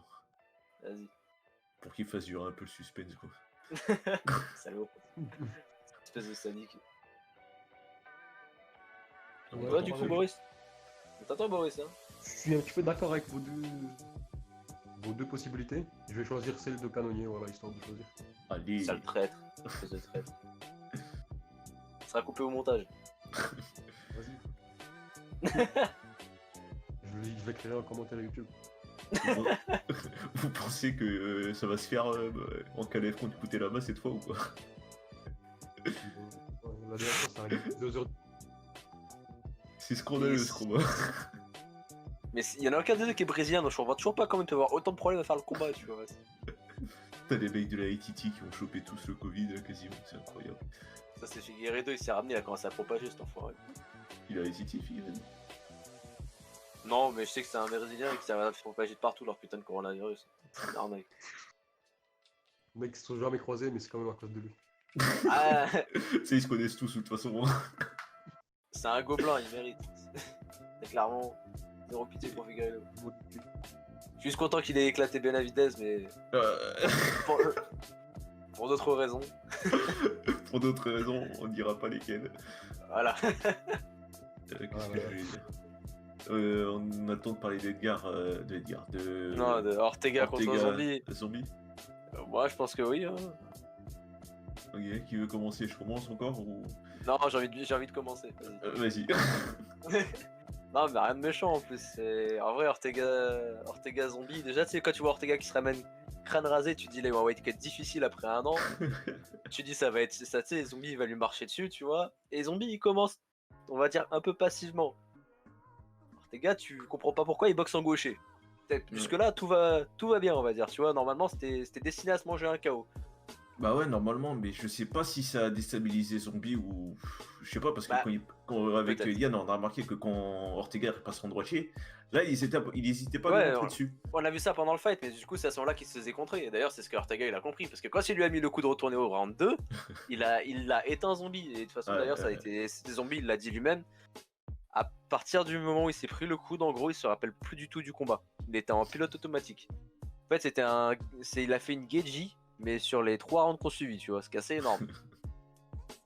Vas-y. Pour qu'il fasse durer un peu le suspense, quoi. Salaud. Espèce de sadique. Ouais, Ouais, du coup, pareil. Boris. T'attends, Boris, hein? Je suis un petit peu d'accord avec vos deux possibilités. Je vais choisir celle de Canonnier, voilà, histoire de choisir. Allez. Sale traître. Espèce de traître. Ça sera coupé au montage. Vas-y. Je vais créer un commentaire YouTube. Vous pensez que ça va se faire en Calais contre Koutelama cette fois ou quoi? La dernière fois, c'est un 2 heures. C'est scandaleux ce combat. Mais il y en a aucun des deux qui est brésilien, donc je comprends toujours pas comment il peut avoir autant de problèmes à faire le combat, tu vois. T'as les mecs de la ITT qui ont chopé tous le Covid quasiment, c'est incroyable. Ça, c'est chez Guerrero, il s'est ramené, il a commencé à propager cet enfoiré. Il a ITT, Philippe. Non, mais je sais que c'est un brésilien et que ça va propager de partout leur putain de coronavirus. C'est une arnaque. Les mecs se sont jamais croisés, mais c'est quand même à cause de lui. Ah, Tu sais, ils se connaissent tous de toute façon. c'est un gobelin, il mérite. C'est clairement zéro pitié pour Figueiredo. Je suis juste content qu'il ait éclaté Benavidez, mais pour d'autres raisons. Pour d'autres raisons, on dira pas lesquelles. Voilà. Qu'est-ce que je voulais dire on a le temps de parler d'Edgar, Non, de Ortega contre Zombie. Zombie. Moi, je pense que oui. Hein. Ok, qui veut commencer? Je commence encore ou... Non, j'ai envie de commencer. Vas-y. Vas-y. Non, mais rien de méchant en plus. En vrai, Ortega Zombie. Déjà, tu sais, quand tu vois Ortega qui se ramène crâne rasé, tu te dis, les one weight cut difficile après un an. Tu dis, ça va être ça, tu sais, Zombie il va lui marcher dessus, tu vois. Et Zombie il commence, on va dire, un peu passivement. Ortega, tu comprends pas pourquoi il boxe en gaucher. Jusque-là, tout va bien, on va dire. Tu vois, normalement, c'était destiné à se manger un KO. Bah ouais, normalement, mais je sais pas si ça a déstabilisé Zombie ou... Je sais pas, parce que Bah, avec peut-être. Yann, on a remarqué que quand Ortega passe en droitier, là, il hésitait pas Ouais, à lui rentrer dessus. On a vu ça pendant le fight, mais du coup, c'est à ce moment-là qu'il se faisait contrer. Et d'ailleurs, c'est ce que Ortega il a compris. Parce que quand il lui a mis le coup de retourner au round 2, il l'a éteint Zombie. Et de toute façon, Ouais, d'ailleurs, c'était Zombie, il l'a dit lui-même. À partir du moment où il s'est pris le coup, en gros, il se rappelle plus du tout du combat. Il était en pilote automatique. En fait, il a fait une Geji, mais sur les 3 rounds qu'on suivit, tu vois, ce qui est assez énorme.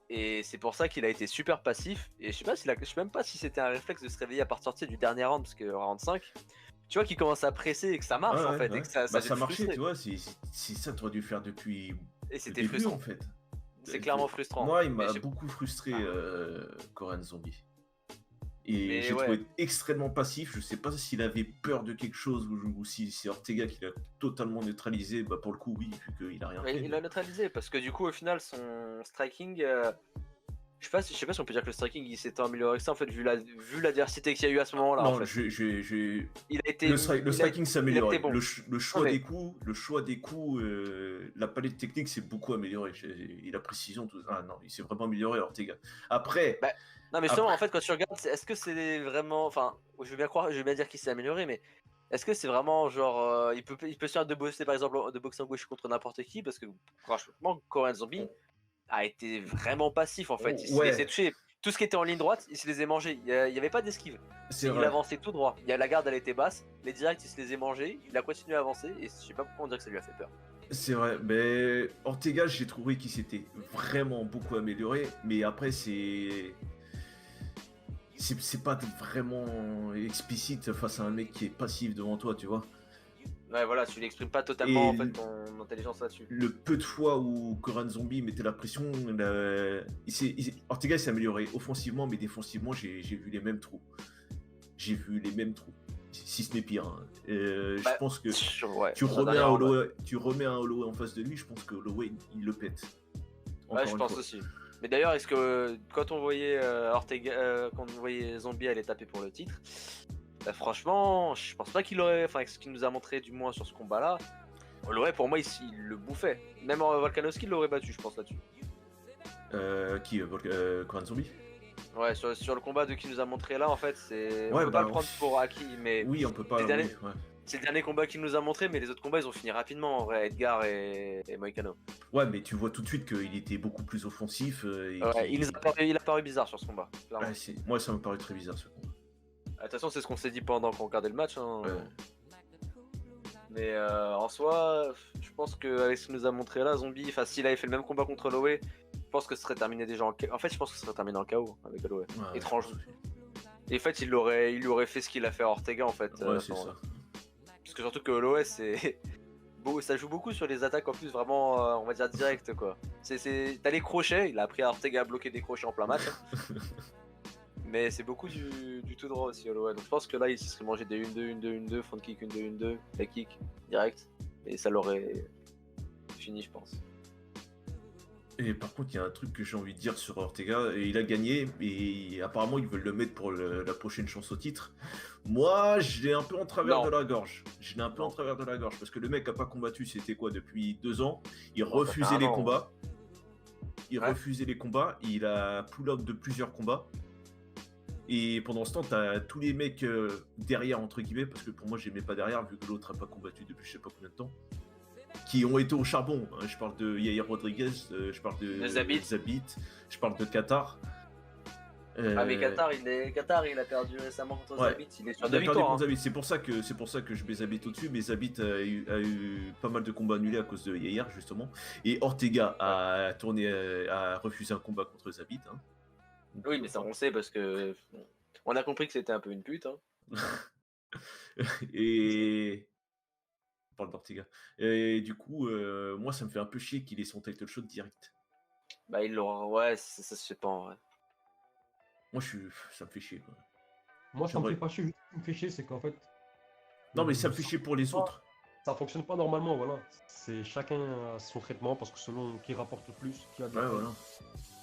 Et c'est pour ça qu'il a été super passif. Et je sais même pas si c'était un réflexe de se réveiller à partir du dernier round, parce que round 5, tu vois qu'il commence à presser et que ça marche Ouais, en ouais, fait, ouais. et que ça Bah, devait ça te marchait, frustrer. tu vois. C'est ça que tu aurais dû faire depuis Et le c'était début, frustrant. en fait. C'est clairement frustrant. Moi, il Mais m'a j'ai- beaucoup frustré, Ah. Korean Zombie. Et Mais j'ai ouais. trouvé extrêmement passif. Je sais pas s'il avait peur de quelque chose ou si c'est Ortega qui l'a totalement neutralisé. Bah, pour le coup, oui, vu qu'il a rien Mais fait. il mais- l'a neutralisé parce que du coup, au final, son striking. Je sais pas si on peut dire que le striking il s'est amélioré que ça en fait, vu l'adversité qu'il y a eu à ce moment-là. Non, En fait. Il a été. Le striking s'est il a été amélioré. bon. Le choix mais- des coups, la palette technique s'est beaucoup améliorée. Et la précision, tout. Ah non, il s'est vraiment amélioré, Ortega. Après, Bah, non, mais justement, Après- en fait, quand tu regardes, est-ce que c'est vraiment. Enfin, je veux bien dire qu'il s'est amélioré, mais est-ce que c'est vraiment genre. Il peut se faire de bosser par exemple de boxe en gauche contre n'importe qui, parce que franchement, Korean Zombie a été vraiment passif en fait. Il s'est laissé ouais, toucher. Tout ce qui était en ligne droite, il se les a mangés. Il y avait pas d'esquive. c'est Il vrai. avançait tout droit. La garde, elle était basse. Les directs, il se les a mangés. Il a continué à avancer. Et je sais pas pourquoi on dirait que ça lui a fait peur. C'est vrai, mais Ortega, j'ai trouvé qu'il s'était vraiment beaucoup amélioré, mais après, c'est pas vraiment explicite face à un mec qui est passif devant toi, tu vois. Ouais, voilà, tu l'exprimes pas totalement Et en fait ton intelligence là-dessus. Le peu de fois où Korean Zombie mettait la pression, Ortega s'est amélioré offensivement, mais défensivement, j'ai vu les mêmes trous. J'ai vu les mêmes trous, si ce n'est pire. Hein. Je pense que Ouais, tu remets un Holloway en face de lui, je pense que Holloway, il le pète. Ouais, Encore je une pense fois. aussi. Mais d'ailleurs, est-ce que quand on voyait Ortega, quand on voyait Zombie aller taper pour le titre, franchement, je pense pas qu'il aurait, enfin, avec ce qu'il nous a montré du moins sur ce combat-là, Holloway pour moi il le bouffait. Même Volkanovski l'aurait battu, je pense là-dessus. Korean Zombie? Ouais, sur le combat qu'il nous a montré là, en fait, c'est. Ouais, On peut pas le prendre pour acquis, mais Oui, on peut pas. Les derniers- ouais. c'est le dernier combat qu'il nous a montré, mais les autres combats ils ont fini rapidement en vrai, Edgar et Moïcano. Ouais, mais tu vois tout de suite qu'il était beaucoup plus offensif. Et Ouais, il a paru bizarre sur ce combat. clairement. Ouais, moi, ça me paraît très bizarre ce combat. De toute façon, c'est ce qu'on s'est dit pendant qu'on regardait le match. Hein. Ouais. Mais en soi, je pense qu'avec ce qu'il nous a montré là, Zombie, enfin s'il avait fait le même combat contre Holloway, je pense que ce serait terminé déjà en KO. En fait, je pense que ce serait terminé en KO avec Holloway. Ouais, Étrange. Et en fait, il lui aurait fait ce qu'il a fait à Ortega en fait. Ouais, c'est ça. Parce que surtout que Holloway, c'est. Ça joue beaucoup sur les attaques en plus, vraiment, on va dire direct quoi. T'as les crochets, il a appris à Ortega à bloquer des crochets en plein match. Mais c'est beaucoup du tout droit aussi, Holloway. Donc je pense que là, il se serait mangé des 1-2, 1-2, 1-2, front kick, 1-2, 1-2, leg kick, direct. Et ça l'aurait fini, je pense. Et par contre, il y a un truc que j'ai envie de dire sur Ortega, et il a gagné, et apparemment ils veulent le mettre pour la prochaine chance au titre. Moi, je l'ai un peu en travers Non. de la gorge. Je l'ai un peu en travers de la gorge, parce que le mec a pas combattu, c'était quoi, depuis 2 ans. Il refusait les combats. Il refusait les combats, il a pull-out de plusieurs combats. Et pendant ce temps, t'as tous les mecs derrière, entre guillemets, parce que pour moi, j'aimais pas derrière, vu que l'autre a pas combattu depuis je sais pas combien de temps, qui ont été au charbon. Hein. Je parle de Yair Rodriguez, je parle de Zabit, je parle de Qatar. Ah mais Qatar, il a perdu récemment contre Ouais. Zabit, il est sur Il 2 a perdu victoires. contre Zabit. C'est pour ça que je mets Zabit au-dessus, mais Zabit a eu pas mal de combats annulés à cause de Yair, justement. Et Ortega a refusé un combat contre Zabit. Hein. Donc, Oui, mais ça on sait parce que on a compris que c'était un peu une pute. Hein. Et on parle d'Ortega. Et du coup, moi, ça me fait un peu chier qu'il ait son title shot direct. Bah il l'aura, ouais, ça se fait pas en vrai. Moi, ça me fait chier. Quoi. Moi, ça me fait pas chier. Juste ce qui me fait chier, c'est qu'en fait. Non, mais ça me fait chier pour les autres. Ça fonctionne pas normalement, voilà. C'est chacun a son traitement parce que selon qui rapporte le plus, qui a de Ouais, la voilà.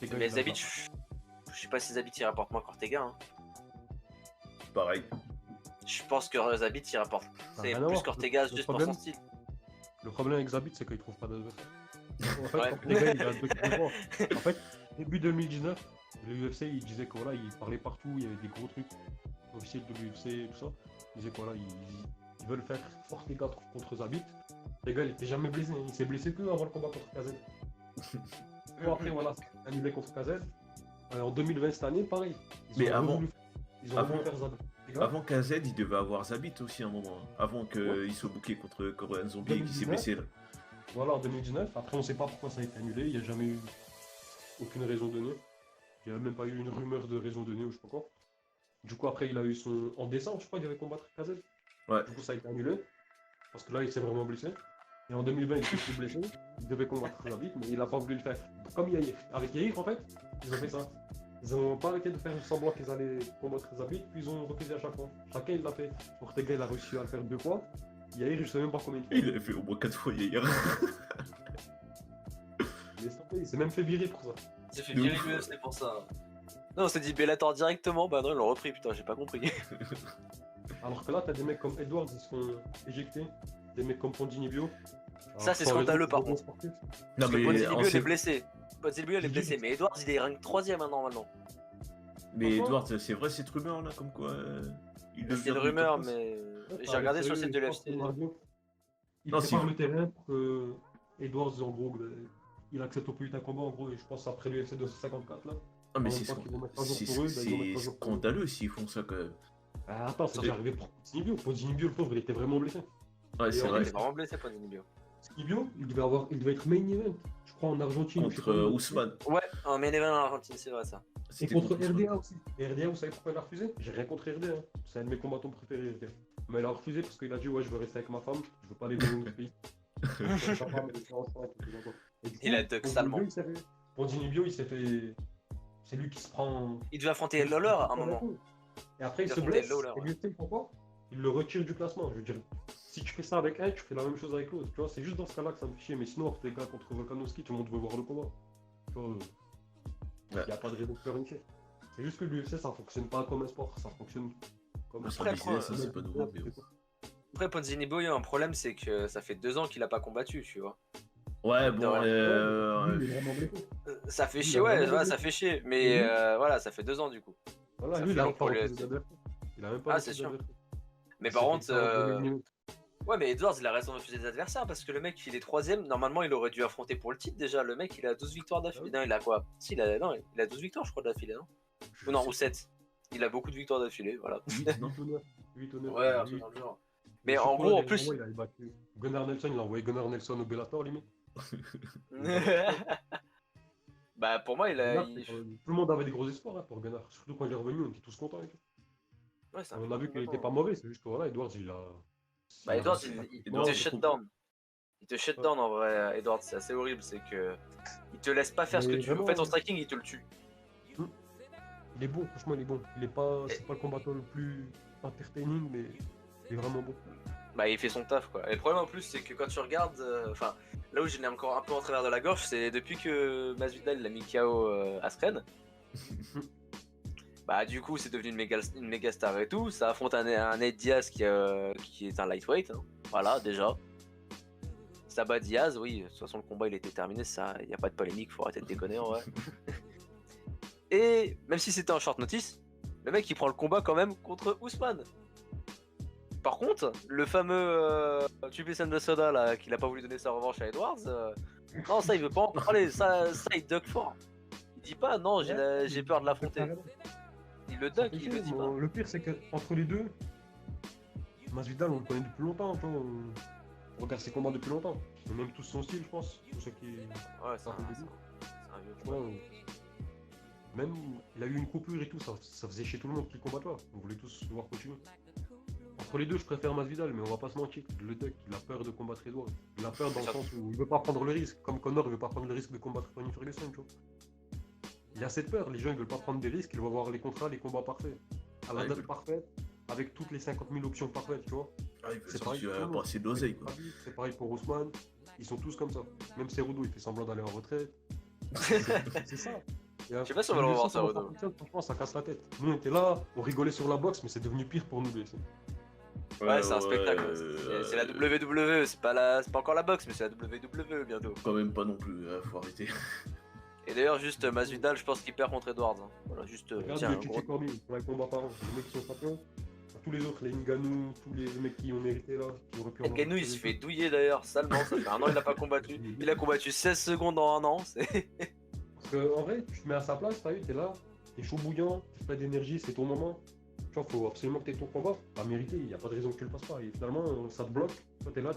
les gars, Mais ils Zabit, adaptent. je sais pas si Zabit il rapporte moins qu'Ortega. Hein. Pareil. Je pense que Zabit il rapporte rien à plus voir. qu'Ortega Le juste pour problème- son style. Le problème avec Zabit, c'est qu'il trouve pas d'adversaire. En fait, Ouais. quand les gars, ils restent devant. En fait, début 2019, le UFC, il disait que voilà, il parlait partout, il y avait des gros trucs officiels de l'UFC, tout ça. Il disait que voilà, ils veulent faire force les gars contre Zabit. Les gars, il était jamais blessé, il s'est blessé que avant le combat contre KZ. Et après, voilà, c'est annulé contre KZ. En 2020, cette année, pareil. Mais avant- Ils ont avant- voulu faire Zabit. Les gars, Avant KZ, il devait avoir Zabit aussi à un moment. Hein. Avant qu'il soit booké contre Korean Zombie et qu'il s'est 2019. blessé. Là. Voilà, en 2019. Après, on sait pas pourquoi ça a été annulé. Il n'y a jamais eu aucune raison donnée. Il n'y a même pas eu une rumeur de raison donnée ou je sais pas quoi. Du coup, après, il a eu son. En décembre, je crois, il devait combattre KZ. Ouais. Du coup, ça a été annulé. Parce que là, il s'est vraiment blessé. Et en 2020, il s'est plus blessé. Il devait combattre Khabib, mais il n'a pas voulu le faire. Comme Yair. Avec Yair, en fait, ils ont fait ça. Ils n'ont pas arrêté de faire semblant qu'ils allaient combattre Khabib, puis ils ont refusé à chaque fois. Chacun, il l'a fait. Ortega, il a réussi à le faire 2 fois. Yair, je sais même pas combien de fois. Il avait fait au moins 4 fois hier. Il s'est même fait virer pour ça. Il s'est fait De virer ouf. l'UFC pour ça. Non, on s'est dit Bellator directement, bah non, ils l'ont repris, putain, j'ai pas compris. Alors que là, t'as des mecs comme Edwards, ils se font éjecter. Des mecs comme Ponzinibbio. Ça, c'est sans raison, scandaleux, c'est par des bons contre. sportifs. Non, Parce que mais Ponzinibbio, il est c'est- blessé. Ponzinibbio, il est blessé, mais Edwards, il est rank 3ème normalement. mais Franchement- Edward, c'est vrai cette rumeur là, comme quoi il C'est devient une de rumeur, top mais Ouais, j'ai regardé sur le sérieux, site de je pense que l'UFC. Margot, il Non, prépare si- le terrain pour que Edwards, en gros, il accepte au plus vite un combat, en gros, et je pense après l'UFC 254 là. Ah, mais En c'est même temps qu'ils vont mettre un jour pour eux, bah, ils vont c'est mettre un jour pour eux. scandaleux s'ils font ça quand même. Ah, attends, c'est C'est- déjà arrivé pour Ponzinibbio. Ponzinibbio, le pauvre, il était vraiment blessé. Ouais, c'est en vrai. Il est vraiment blessé, Ponzinibbio. Ponzinibbio, il devait être main event, je crois, en Argentine. je sais Contre pas où. Ousmane. Ouais, en main event en Argentine, c'est vrai ça. Et C'était contre Ousmane. RDA aussi. Et RDA, vous savez pourquoi il a refusé? J'ai rien contre RDA. Hein. C'est un de mes combattants préférés, RDA. Mais il a refusé parce qu'il a dit ouais, je veux rester avec ma femme, je veux pas aller dans un autre pays. Sa femme, elle était enceinte, et tout ça. Et du Il a coup, duck Ponzinibbio, salement. il s'est fait- Ponzinibbio, il s'est fait. C'est lui qui se prend. Il devait affronter Lawler à un moment. Et après, il Il se affrontait blesse. Lawler, Et ouais. lui, tu sais pourquoi? Il le retire du classement. Je veux dire, si tu fais ça avec un, tu fais la même chose avec l'autre. Tu vois, c'est juste dans ce cas-là que ça me fait chier. Mais sinon, Ortega contre Volkanovski, tout le monde veut voir le combat. Tu vois, il Ouais. n'y a pas de raison de pleurnicher. C'est juste que l'UFC, ça fonctionne pas comme un sport. Ça fonctionne comme un C'est Après, un business, ça, après, c'est pas nouveau. Mais... Après, Ponzinibbio, il y a un problème, c'est que ça fait 2 ans qu'il a pas combattu, tu vois. Ouais, bon, Ouais. Lui, il est vraiment blessé. Ça fait Il chier, a ouais, vraiment voilà, blessé. ça fait chier. Mais Mhm. voilà, ça fait 2 ans du coup. Voilà, Ça lui, fait il a long même pas pour refusé lui, d'adversaire. Il a même pas Ah, refusé c'est sûr. d'adversaire. Mais Il par s'est contre, fait faire au ouais, mais Edwards, il a raison de refuser des adversaires parce que le mec, il est 3ème. Normalement, il aurait dû affronter pour le titre déjà. Le mec, il a 12 victoires d'affilée. Ah Non, il a quoi? Si, non, il a 12 victoires, je crois, d'affilée, non? Ou non, ou 7. Il a beaucoup de victoires d'affilée, voilà. 8 ou 9. 8 ou 9. Ouais, un truc dans le genre. Mais Je sais en pas, gros, en dernièrement, plus. il avait battu Gunnar Nelson, il a envoyé Gunnar Nelson au Bellator, limite. Bah, pour moi, Gunnar, tout le monde avait des gros espoirs hein, pour Gunnar. Surtout quand il est revenu, on était tous contents avec lui. Ouais, c'est un On peu a vu qu'il était complètement. pas mauvais, c'est juste que voilà, Edwards, il a. Bah, Edwards, il a- il Edwards, te c'est shut trop- down. Il te shut down en vrai, Edwards, c'est assez horrible. C'est que. Il te laisse pas faire ce que Mais tu veux. En vraiment, fait, ton striking, il te le tue. Il est bon, franchement, il est bon. Il est pas. C'est pas le combattant le plus entertaining, mais il est vraiment bon. Bah, il fait son taf, quoi. Et le problème en plus, c'est que quand tu regardes. Enfin, là où je l'ai encore un peu en travers de la gorge, c'est depuis que Masvidal l'a mis KO Askren. Bah, du coup, c'est devenu une méga star et tout. Ça affronte un Nate Diaz qui est un lightweight. Hein. Voilà, déjà. Ça bat Diaz, oui. De toute façon, le combat il était terminé. Ça, il n'y a pas de polémique, faut arrêter de déconner en vrai. Et même si c'était en short notice, le mec il prend le combat quand même contre Ousmane. Par contre, le fameux Tupi de Soda là, qu'il a pas voulu donner sa revanche à Edwards, non, ça il veut pas en parler. Ça il duck fort. Il dit pas non, j'ai peur de l'affronter. Il le duck, il le dit pas. Le pire, c'est que entre les deux, Masvidal, on le connaît depuis longtemps. Tu vois, on regarde ses combats depuis longtemps. Et même tout son style, je pense. Pour ceux qui. Ouais, c'est un vieux Tu vois, même, il a eu une coupure et tout, ça faisait chier tout le monde qui le combat là. On voulait tous le voir continuer. Entre les deux, je préfère Masvidal, mais on va pas se mentir. Le duck, il a peur de combattre Edwards. Il a peur dans le sens où il veut pas prendre le risque. Comme Connor, il veut pas prendre le risque de combattre Tony Ferguson, tu vois. Il y a cette peur, les gens ils veulent pas prendre des risques, ils veulent voir les contrats, les combats parfaits. À la Ouais, ils date veulent- parfaite, avec toutes les 50 000 options parfaites, tu vois. Ah, il veut C'est pareil. sortir pour tout le monde. brasser de l'oseille, quoi. C'est pareil pour Ousmane, ils sont tous comme ça. Même Cerudo, il fait semblant d'aller en retraite. C'est ça. Je sais pas si on va le revoir, Cerudo. Franchement, ça casse la tête. Nous, on était là, on rigolait sur la boxe, mais c'est devenu pire pour nous deux. Ouais, c'est un spectacle. C'est la WWE, c'est pas encore la boxe, mais c'est la WWE bientôt. Quand même pas non plus, faut arrêter. Et d'ailleurs, juste Masvidal, je pense qu'il perd contre Edwards. Hein. Voilà, juste. Regarde Tiens, le un TJ gros. Cormier, pour un combat par an. Les mecs qui sont champions, tous les autres, les Ngannou, tous les mecs qui ont mérité là, qui auraient pu Ngannou, il se fait douiller d'ailleurs, salement. Ça fait un an, il a pas combattu. Il a combattu 16 secondes en un an. Parce que, en vrai, tu te mets à sa place, t'es là, t'es chaud bouillant, t'as pas d'énergie, c'est ton moment. Tu vois, faut absolument que t'aies ton combat. T'as mérité, il n'y a pas de raison que tu le passes pas. Et finalement, ça te bloque. Toi, t'es là,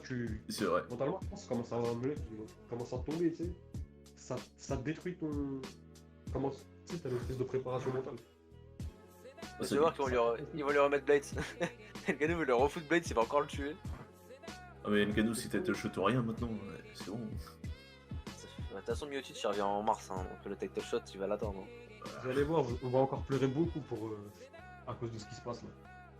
C'est vrai. mentalement, je pense, ça commence à tomber, tu sais. Ça te détruit commences. Tu sais, t'as une espèce de préparation mentale. Tu vas voir qu'ils vont lui remettre Blades. Ngannou veut le refoutre Blades, il va encore le tuer. Ah mais Ngannou si title shot ou rien maintenant, c'est bon. De toute façon, Miocic il revient en mars, hein, donc le title shot il va l'attendre. Vous allez voir, on va encore pleurer beaucoup à cause de ce qui se passe là.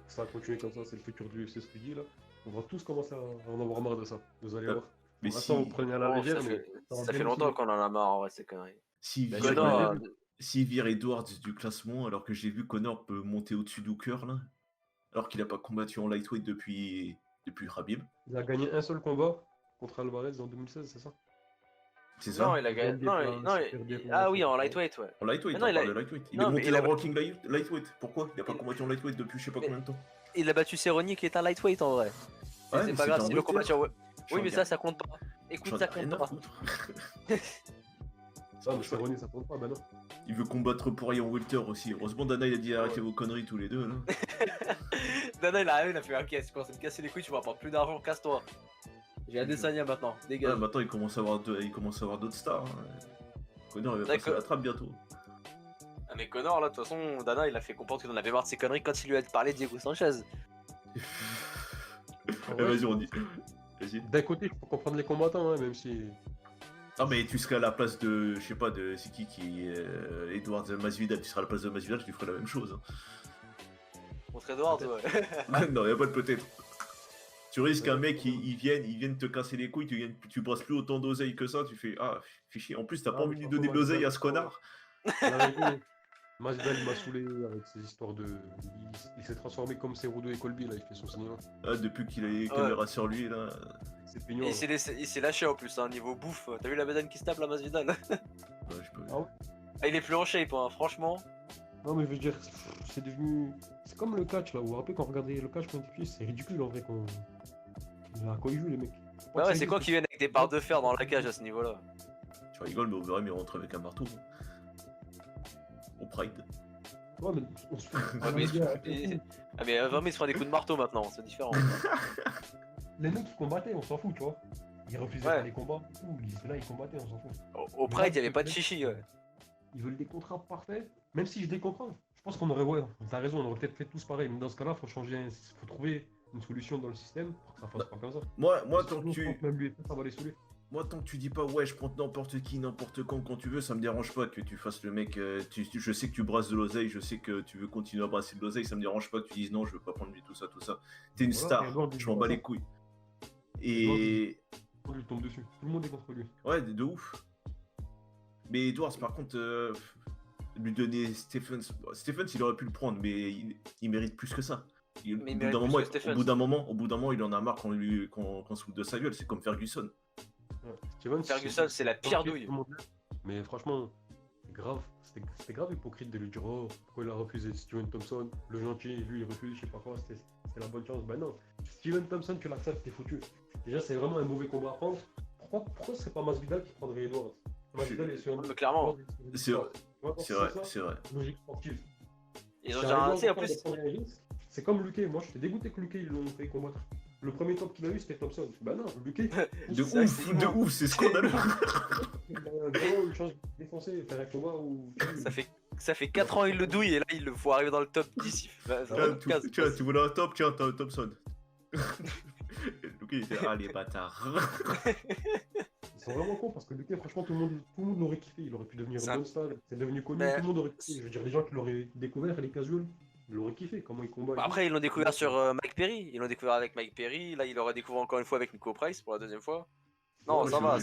Ça va continuer comme ça, c'est le futur du UFC ce qu'il dit là. On va tous commencer à en avoir marre de ça. Vous allez voir. Mais Pour si, l'instant, vous prenez à la légère, mais Ça fait longtemps qu'on en a marre en vrai, ces conneries. si Mais vire, Conor, si vire Edwards du classement, alors que j'ai vu Conor peut monter au-dessus d'Hooker là, alors qu'il a pas combattu en lightweight depuis Khabib. il a gagné un seul combat contre Alvarez en 2016, c'est ça? C'est ça? non, il a gagné. Ah oui, en lightweight, ouais. En lightweight, Mais non, on il a- parle de lightweight. Il non, est mais monté il a en ranking lightweight. Pourquoi? Il a pas combattu en lightweight depuis je sais pas Mais- combien de temps. Il a battu Cerrone qui est un lightweight en vrai. Ouais, c'est mais pas c'était grave en si le combat welter. sur. J'en Oui, mais ai- ça compte pas. Écoute, J'en ai ça rien compte à pas. foutre. Ça, mais Cerrone, ça compte pas, bah non. Il veut combattre Poirier en welter aussi. Heureusement, Dana il a dit arrêtez vos conneries tous les deux là. Dana il a fait ok, si tu commences à me casser les couilles, tu vas prendre plus d'argent, casse-toi. J'ai Adesanya maintenant, Ah, dégage. maintenant il commence à avoir d'autres stars. Hein. Conor il va passer D'accord. la trappe bientôt. Ah, mais Conor là, de toute façon, Dana il a fait comprendre qu'il en avait marre de ses conneries quand il lui a parlé de Diego Sanchez. Eh, vas-y on dit. Vas-y. D'un côté, je peux comprendre les combattants, hein, même si. Non mais tu serais à la place de, je sais pas, de c'est qui Edwards Masvidal, tu serais à la place de Masvidal, je lui ferais la même chose. Contre Edwards, ouais. Hein. Non, y a pas de peut-être. Tu risques un mec, il vienne te casser les couilles, tu brasses plus autant d'oseille que ça, tu fais ah, fais chier. En plus, t'as pas envie de lui donner de l'oseille à ce connard. Masvidal, il m'a saoulé avec ses histoires de. Il s'est transformé comme Cerudo et Colby, là, il fait son cinéma. Ah, depuis qu'il a les caméras sur lui, là. C'est Et peignant. il s'est lâché en plus, hein, niveau bouffe. T'as vu la bedaine qui se tape la Masvidal? Ouais, je peux. Ah ouais. Ah, il est plus en shape, hein, franchement. Non, mais je veux dire, c'est devenu. C'est comme le catch, là. Vous vous rappelez quand on regardait le catch quand on était petit, c'est ridicule en vrai qu'on. Quand ils jouent, les mecs. Bah ouais, c'est quoi qui viennent avec des barres de fer dans la cage à ce niveau-là? Tu rigoles, mais Overeem il rentre avec un marteau. Au Pride. Ouais, mais on se fait. Ouais, Ah, mais vraiment, il se prend des coups de marteau maintenant, c'est différent. Les mecs qui combattaient, on s'en fout, tu vois. Ils refusaient Ouais. pas les combats. Ils étaient là, ils combattaient, on s'en fout. Au Pride, il y avait pas de chichi, ouais. Ils veulent des contrats parfaits, même si je les comprends. Je pense qu'on aurait, ouais, t'as raison, on aurait peut-être fait tous pareil, mais dans ce cas-là, faut changer, faut trouver une solution dans le système pour que ça fasse pas comme ça. Moi, Parce tant que sinon, je tu. pense même l'UFC, ça va les saouler. Moi, tant que tu dis pas, ouais, je prends n'importe qui, n'importe quand tu veux, ça me dérange pas que tu fasses le mec. Je sais que tu brasses de l'oseille, je sais que tu veux continuer à brasser de l'oseille, ça me dérange pas que tu dises non, je veux pas prendre lui, tout ça, tout ça. T'es une Voilà, star, Edward, je m'en bats les couilles. Et. On lui tombe dessus, tout le monde est contre lui. Ouais, de ouf. Mais Edwards, par contre, lui donner Stephens. Stephens, il aurait pu le prendre, mais il mérite plus que ça. Mais il Au bout mérite d'un plus moment, que Stephens. au bout d'un moment, il en a marre qu'on se fout de sa gueule. C'est comme Ferguson. Ouais. Steven, Ferguson, c'est la pire douille. Mais franchement, c'est grave. C'était grave hypocrite de lui dire oh, pourquoi il a refusé Steven Thompson, le gentil, lui il refuse, je sais pas quoi, c'était la bonne chance. Ben non, Steven Thompson, tu l'acceptes, t'es foutu. Déjà, c'est vraiment un mauvais combat à prendre. Pourquoi ce serait pas Masvidal qui prendrait Edwards? Masvidal est sur un. Mais clairement. C'est vrai, c'est vrai. Logique sportive. Ils ont C'est déjà un un. Tu sais, en Edwards plus. qui prend un risque. C'est comme Luque. Moi, j'étais dégoûté que Luque, ils l'ont fait combattre. Le premier top qu'il a eu, c'était Thompson. Bah non, Luque. De Ça, ouf, c'est de ouf, c'est scandaleux. Il a vraiment une chance de défoncer, faire un combat où. Ça fait 4 ans il le douille et là il le faut arriver dans le top 10. Tiens, tu voulais un top, tiens, t'as un Thompson. Donc il était, ah les bâtards. Ils sont vraiment cons parce que Luque, franchement, tout le monde l'aurait kiffé. Il aurait pu devenir C'est un un- bon star. C'est devenu connu, Mais- tout le monde aurait kiffé. Je veux dire, les gens qui l'auraient découvert, les casuals, ils l'auraient kiffé. Comment ils combattent. Bah, après ils l'ont découvert sur Mike Perry. Ils l'ont découvert avec Mike Perry. Là il l'aurait découvert encore une fois avec Nico Price pour la deuxième fois. Non, Ouais, ça va.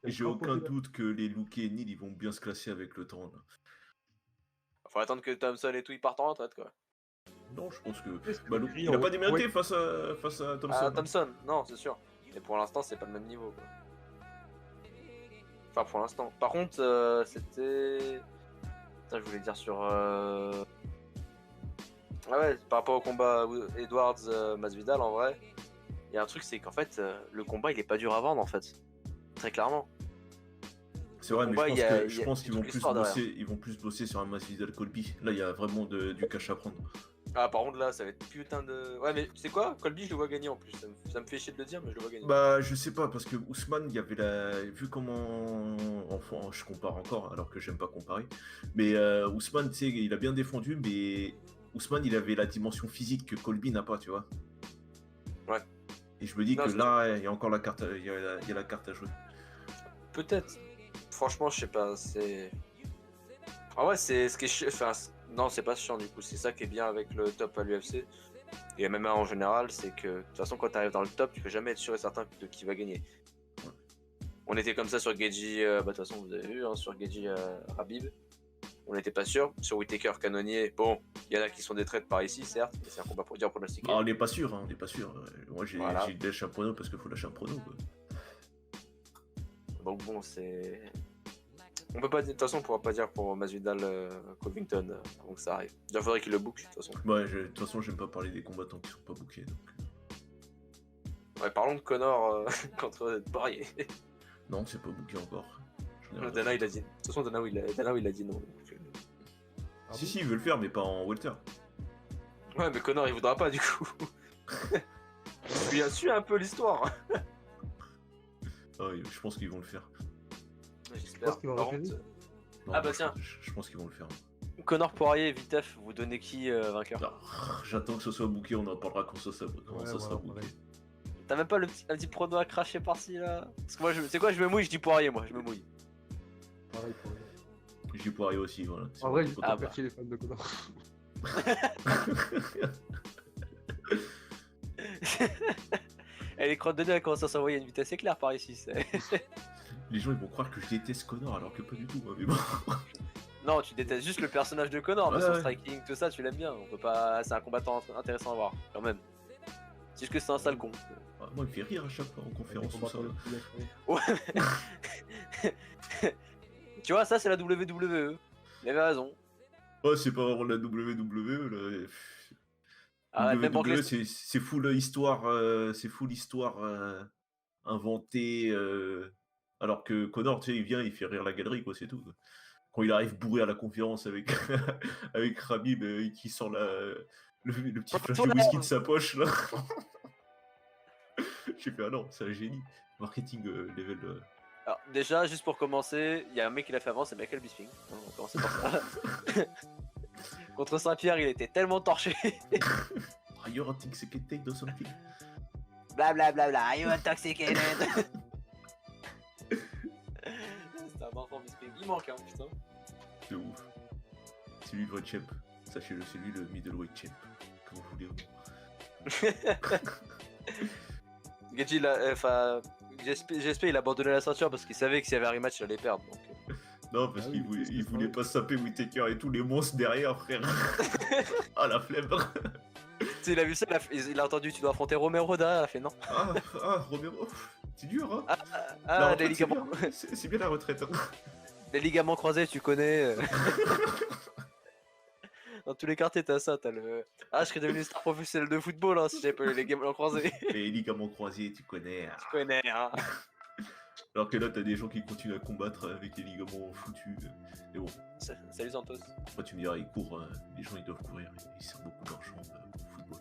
J'ai aucun doute que les Luque et Neal ils vont bien se classer avec le temps. Là. Faut attendre que Thompson et tout ils partent en retraite quoi. Non, je pense que. Est-ce que Bah, Luque, il a pas démérité ouais. face à Thompson. Ah, Thompson, non, c'est sûr. Mais pour l'instant, c'est pas le même niveau. Quoi. Enfin, pour l'instant. Par contre, c'était. Ça, je voulais dire sur. Ah ouais, par rapport au combat Edwards-Masvidal, en vrai, il y a un truc, c'est qu'en fait, le combat, il est pas dur à vendre, en fait. Très clairement. C'est vrai, mais combat, je pense qu'ils vont toute plus l'histoire bosser, ils vont plus bosser sur un Masvidal Colby. Là, il y a vraiment du cash à prendre. Ah, par contre, là, ça va être putain de. Ouais, mais tu sais quoi? Colby, je le vois gagner en plus. Ça me fait chier de le dire, mais je le vois gagner. Bah, je sais pas, parce que Ousmane, il y avait la. Vu comment. Enfin, je compare encore, alors que j'aime pas comparer. Mais Ousmane, tu sais, il a bien défendu, mais Ousmane, il avait la dimension physique que Colby n'a pas, tu vois. Ouais. Et je me dis Non, que c'est là, il y a encore la carte, il y a la carte à jouer. Peut-être. Franchement, je sais pas. C'est. Ah ouais, c'est ce qui est chiant. Enfin, non, c'est pas chiant du coup. C'est ça qui est bien avec le top à l'UFC. Et MMA en général, c'est que de toute façon, quand tu arrives dans le top, tu peux jamais être sûr et certain de qui va gagner. On était comme ça sur Geji, bah de toute façon, vous avez vu, hein, sur Geji Habib. On n'était pas sûr. Sur Whittaker, Canonnier, bon, il y en a qui sont des traites par ici, certes, mais c'est un combat pour dire pronostiqué. Ah, on n'est pas sûr, hein, on n'est pas sûr. Moi, j'ai Voilà. lâché un prono parce qu'il faut lâcher un prono. Quoi. Donc bon, c'est. On peut pas dire, de toute façon, on pourra pas dire pour Masvidal Covington avant que ça arrive. Il faudrait qu'il le book, de toute façon. Ouais, de toute façon, j'aime pas parler des combattants qui sont pas bookés. Donc... Ouais, parlons de Connor contre Poirier. Non, c'est pas booké encore. Dana, il a dit. De toute façon, Dana, il a dit non. Donc, Si, il veut le faire, mais pas en welter. Ouais, mais Connor, il voudra pas du coup. Suis un peu l'histoire. Ah, oui, je pense qu'ils vont le faire. J'espère. qu'il va Par refuser. contre, Non, Ah bah moi, tiens. Je pense qu'ils vont le faire. Connor Poirier, Vitef, vous donnez qui vainqueur? Non, j'attends que ce soit booké, on en parlera quand ça sera voilà, booké. pareil. T'as même pas un petit prono à cracher par-ci là? Parce que moi, c'est quoi, je me mouille, je dis Poirier, moi, je me mouille. Pareil, pareil. J'ai Poirier aussi, voilà. En vrai, bon, j'ai faut pas Ah pas bah. perché les fans de Connor. Les crottes de nez, elles commencent à s'envoyer à une vitesse éclair par ici. Les gens ils vont croire que je déteste Connor alors que pas du tout. Moi, mais bon. Non, tu détestes juste le personnage de Connor, mais Ouais, son ouais. striking, tout ça, tu l'aimes bien. On peut pas. C'est un combattant intéressant à voir, quand même. C'est juste que c'est un sale con. Ah, moi il me fait rire à chaque fois en conférence tout ça. Ouais. Tu vois, ça c'est la WWE. Il avait raison. Ouais, c'est pas vraiment la WWE là. Ah, même Brock WWE Lesnar. c'est full histoire, inventée. Alors que Connor, tu sais, il vient, il fait rire la galerie quoi, c'est tout. Quoi. Quand il arrive bourré à la conférence avec avec Khabib qui sort le petit flash de whisky de sa poche là. J'ai fait ah non, c'est un génie. Marketing level. Alors, déjà, juste pour commencer, il y a un mec qui l'a fait avant, c'est Michael Bisping. On va commencer par ça. Contre Saint-Pierre, il était tellement torché. Are you intoxicated or something? Blablabla, are you intoxicated? C'était un enfant Bisping. Il manque, hein, putain. De ouf. C'est lui le vrai champ. Sachez-le, c'est lui le middleweight champ. Comme vous voulez. Gaethje, GSP, il a abandonné la ceinture parce qu'il savait que s'il y avait un rematch, il allait perdre. Donc... Non, parce qu'il voulait pas se taper Whittaker et tous les monstres derrière, frère. Ah, la flemme. Tu sais, il a vu ça, il a entendu, tu dois affronter Romero derrière, il a fait non. Ah, Romero, c'est dur, hein. Ah, La les retraite, ligaments. c'est bien la retraite. Hein. Les ligaments croisés, tu connais. Dans tous les quartiers, t'as ça, t'as le. Ah, je serais devenu star professionnel de football hein, si j'avais pas eu les ligaments croisés. Les ligaments croisés, tu connais. Tu connais, hein. Alors que là, t'as des gens qui continuent à combattre avec les ligaments foutus. Mais bon. Salut Santos. Après, tu me diras, ils courent, les gens ils doivent courir, ils servent beaucoup d'argent au football.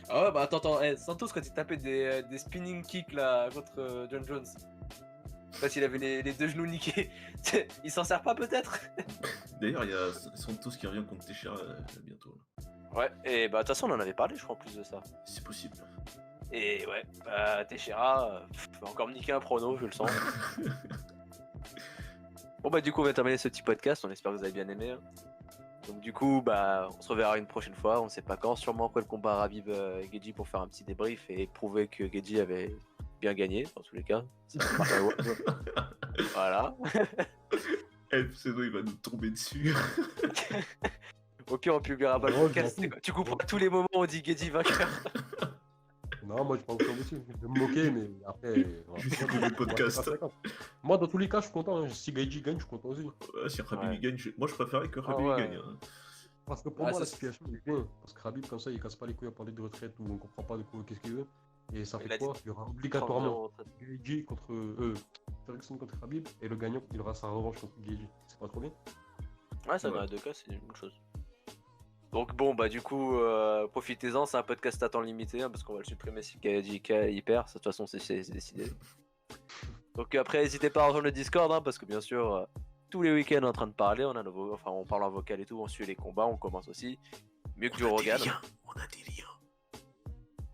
Ah ouais, bah attends, Santos, quand il tapait des spinning kicks là contre John Jones, quand il avait les deux genoux niqués, il s'en sert pas peut-être? D'ailleurs, il y a Santos qui revient contre Teixeira bientôt. Là. Ouais, et bah de toute façon, on en avait parlé, je crois, en plus de ça. C'est possible. Et ouais, bah Teixeira va encore me niquer un prono, je le sens. Bon bah du coup on va terminer ce petit podcast, on espère que vous avez bien aimé. Hein. Donc du coup bah on se reverra une prochaine fois, on sait pas quand, sûrement après le combat Habib et Geji pour faire un petit débrief et prouver que Geji avait bien gagné dans tous les cas. Voilà. Le pseudo il va nous tomber dessus. Au pire on publiera pas le podcast, tu couperas tous les moments où on dit Geji vainqueur. Non, moi je parle comme aussi. Je vais me moquer, mais après. Juste le podcast. Moi, dans tous les cas, je suis content. Hein. Si Geji gagne, je suis content aussi. Si Khabib il gagne, moi je préférais que Khabib gagne. Hein. Parce que pour moi, la situation est bien. Parce que Khabib, comme ça, il casse pas les couilles à parler de retraite ou on comprend pas de quoi, qu'est-ce qu'il veut. Et ça fait quoi? Il y aura obligatoirement Geji contre Ferguson contre Khabib. Et le gagnant, il aura sa revanche contre Geji. C'est pas trop bien? Ouais, ça va, deux cas, c'est une bonne chose. Donc bon, bah du coup, profitez-en, c'est un podcast à temps limité, hein, parce qu'on va le supprimer si KJK y perd, de toute façon c'est décidé. Donc après, n'hésitez pas à rejoindre le Discord, hein, parce que bien sûr, tous les week-ends on est en train de parler, on parle en vocal et tout, on suit les combats, on commence aussi. Mieux que du Rogan. On a des liens.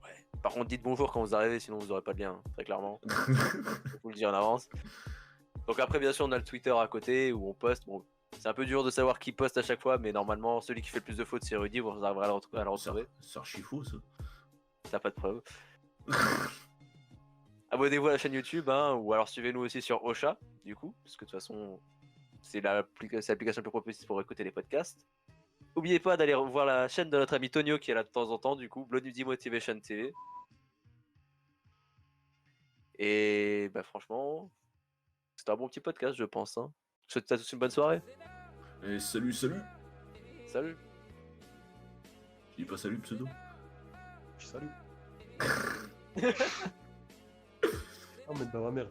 Ouais. Par contre, dites bonjour quand vous arrivez, sinon vous aurez pas de lien, hein, très clairement. Je vous le dis en avance. Donc après, bien sûr, on a le Twitter à côté où on poste. Bon, c'est un peu dur de savoir qui poste à chaque fois, mais normalement, celui qui fait le plus de fautes, c'est Rudy. Vous arriverez à le retrouver. C'est archi faux, ça. T'as pas de preuve. Abonnez-vous à la chaîne YouTube, hein, ou alors suivez-nous aussi sur Ocha, du coup, parce que de toute façon, c'est l'application la plus propre pour écouter les podcasts. N'oubliez pas d'aller voir la chaîne de notre ami Tonio qui est là de temps en temps, du coup, Blood Motivation TV. Et bah franchement, c'était un bon petit podcast, je pense. Hein. Je souhaite à tous une bonne soirée. Et salut. Salut. Tu dis pas salut, pseudo? Salut. Ah, mais dans la merde.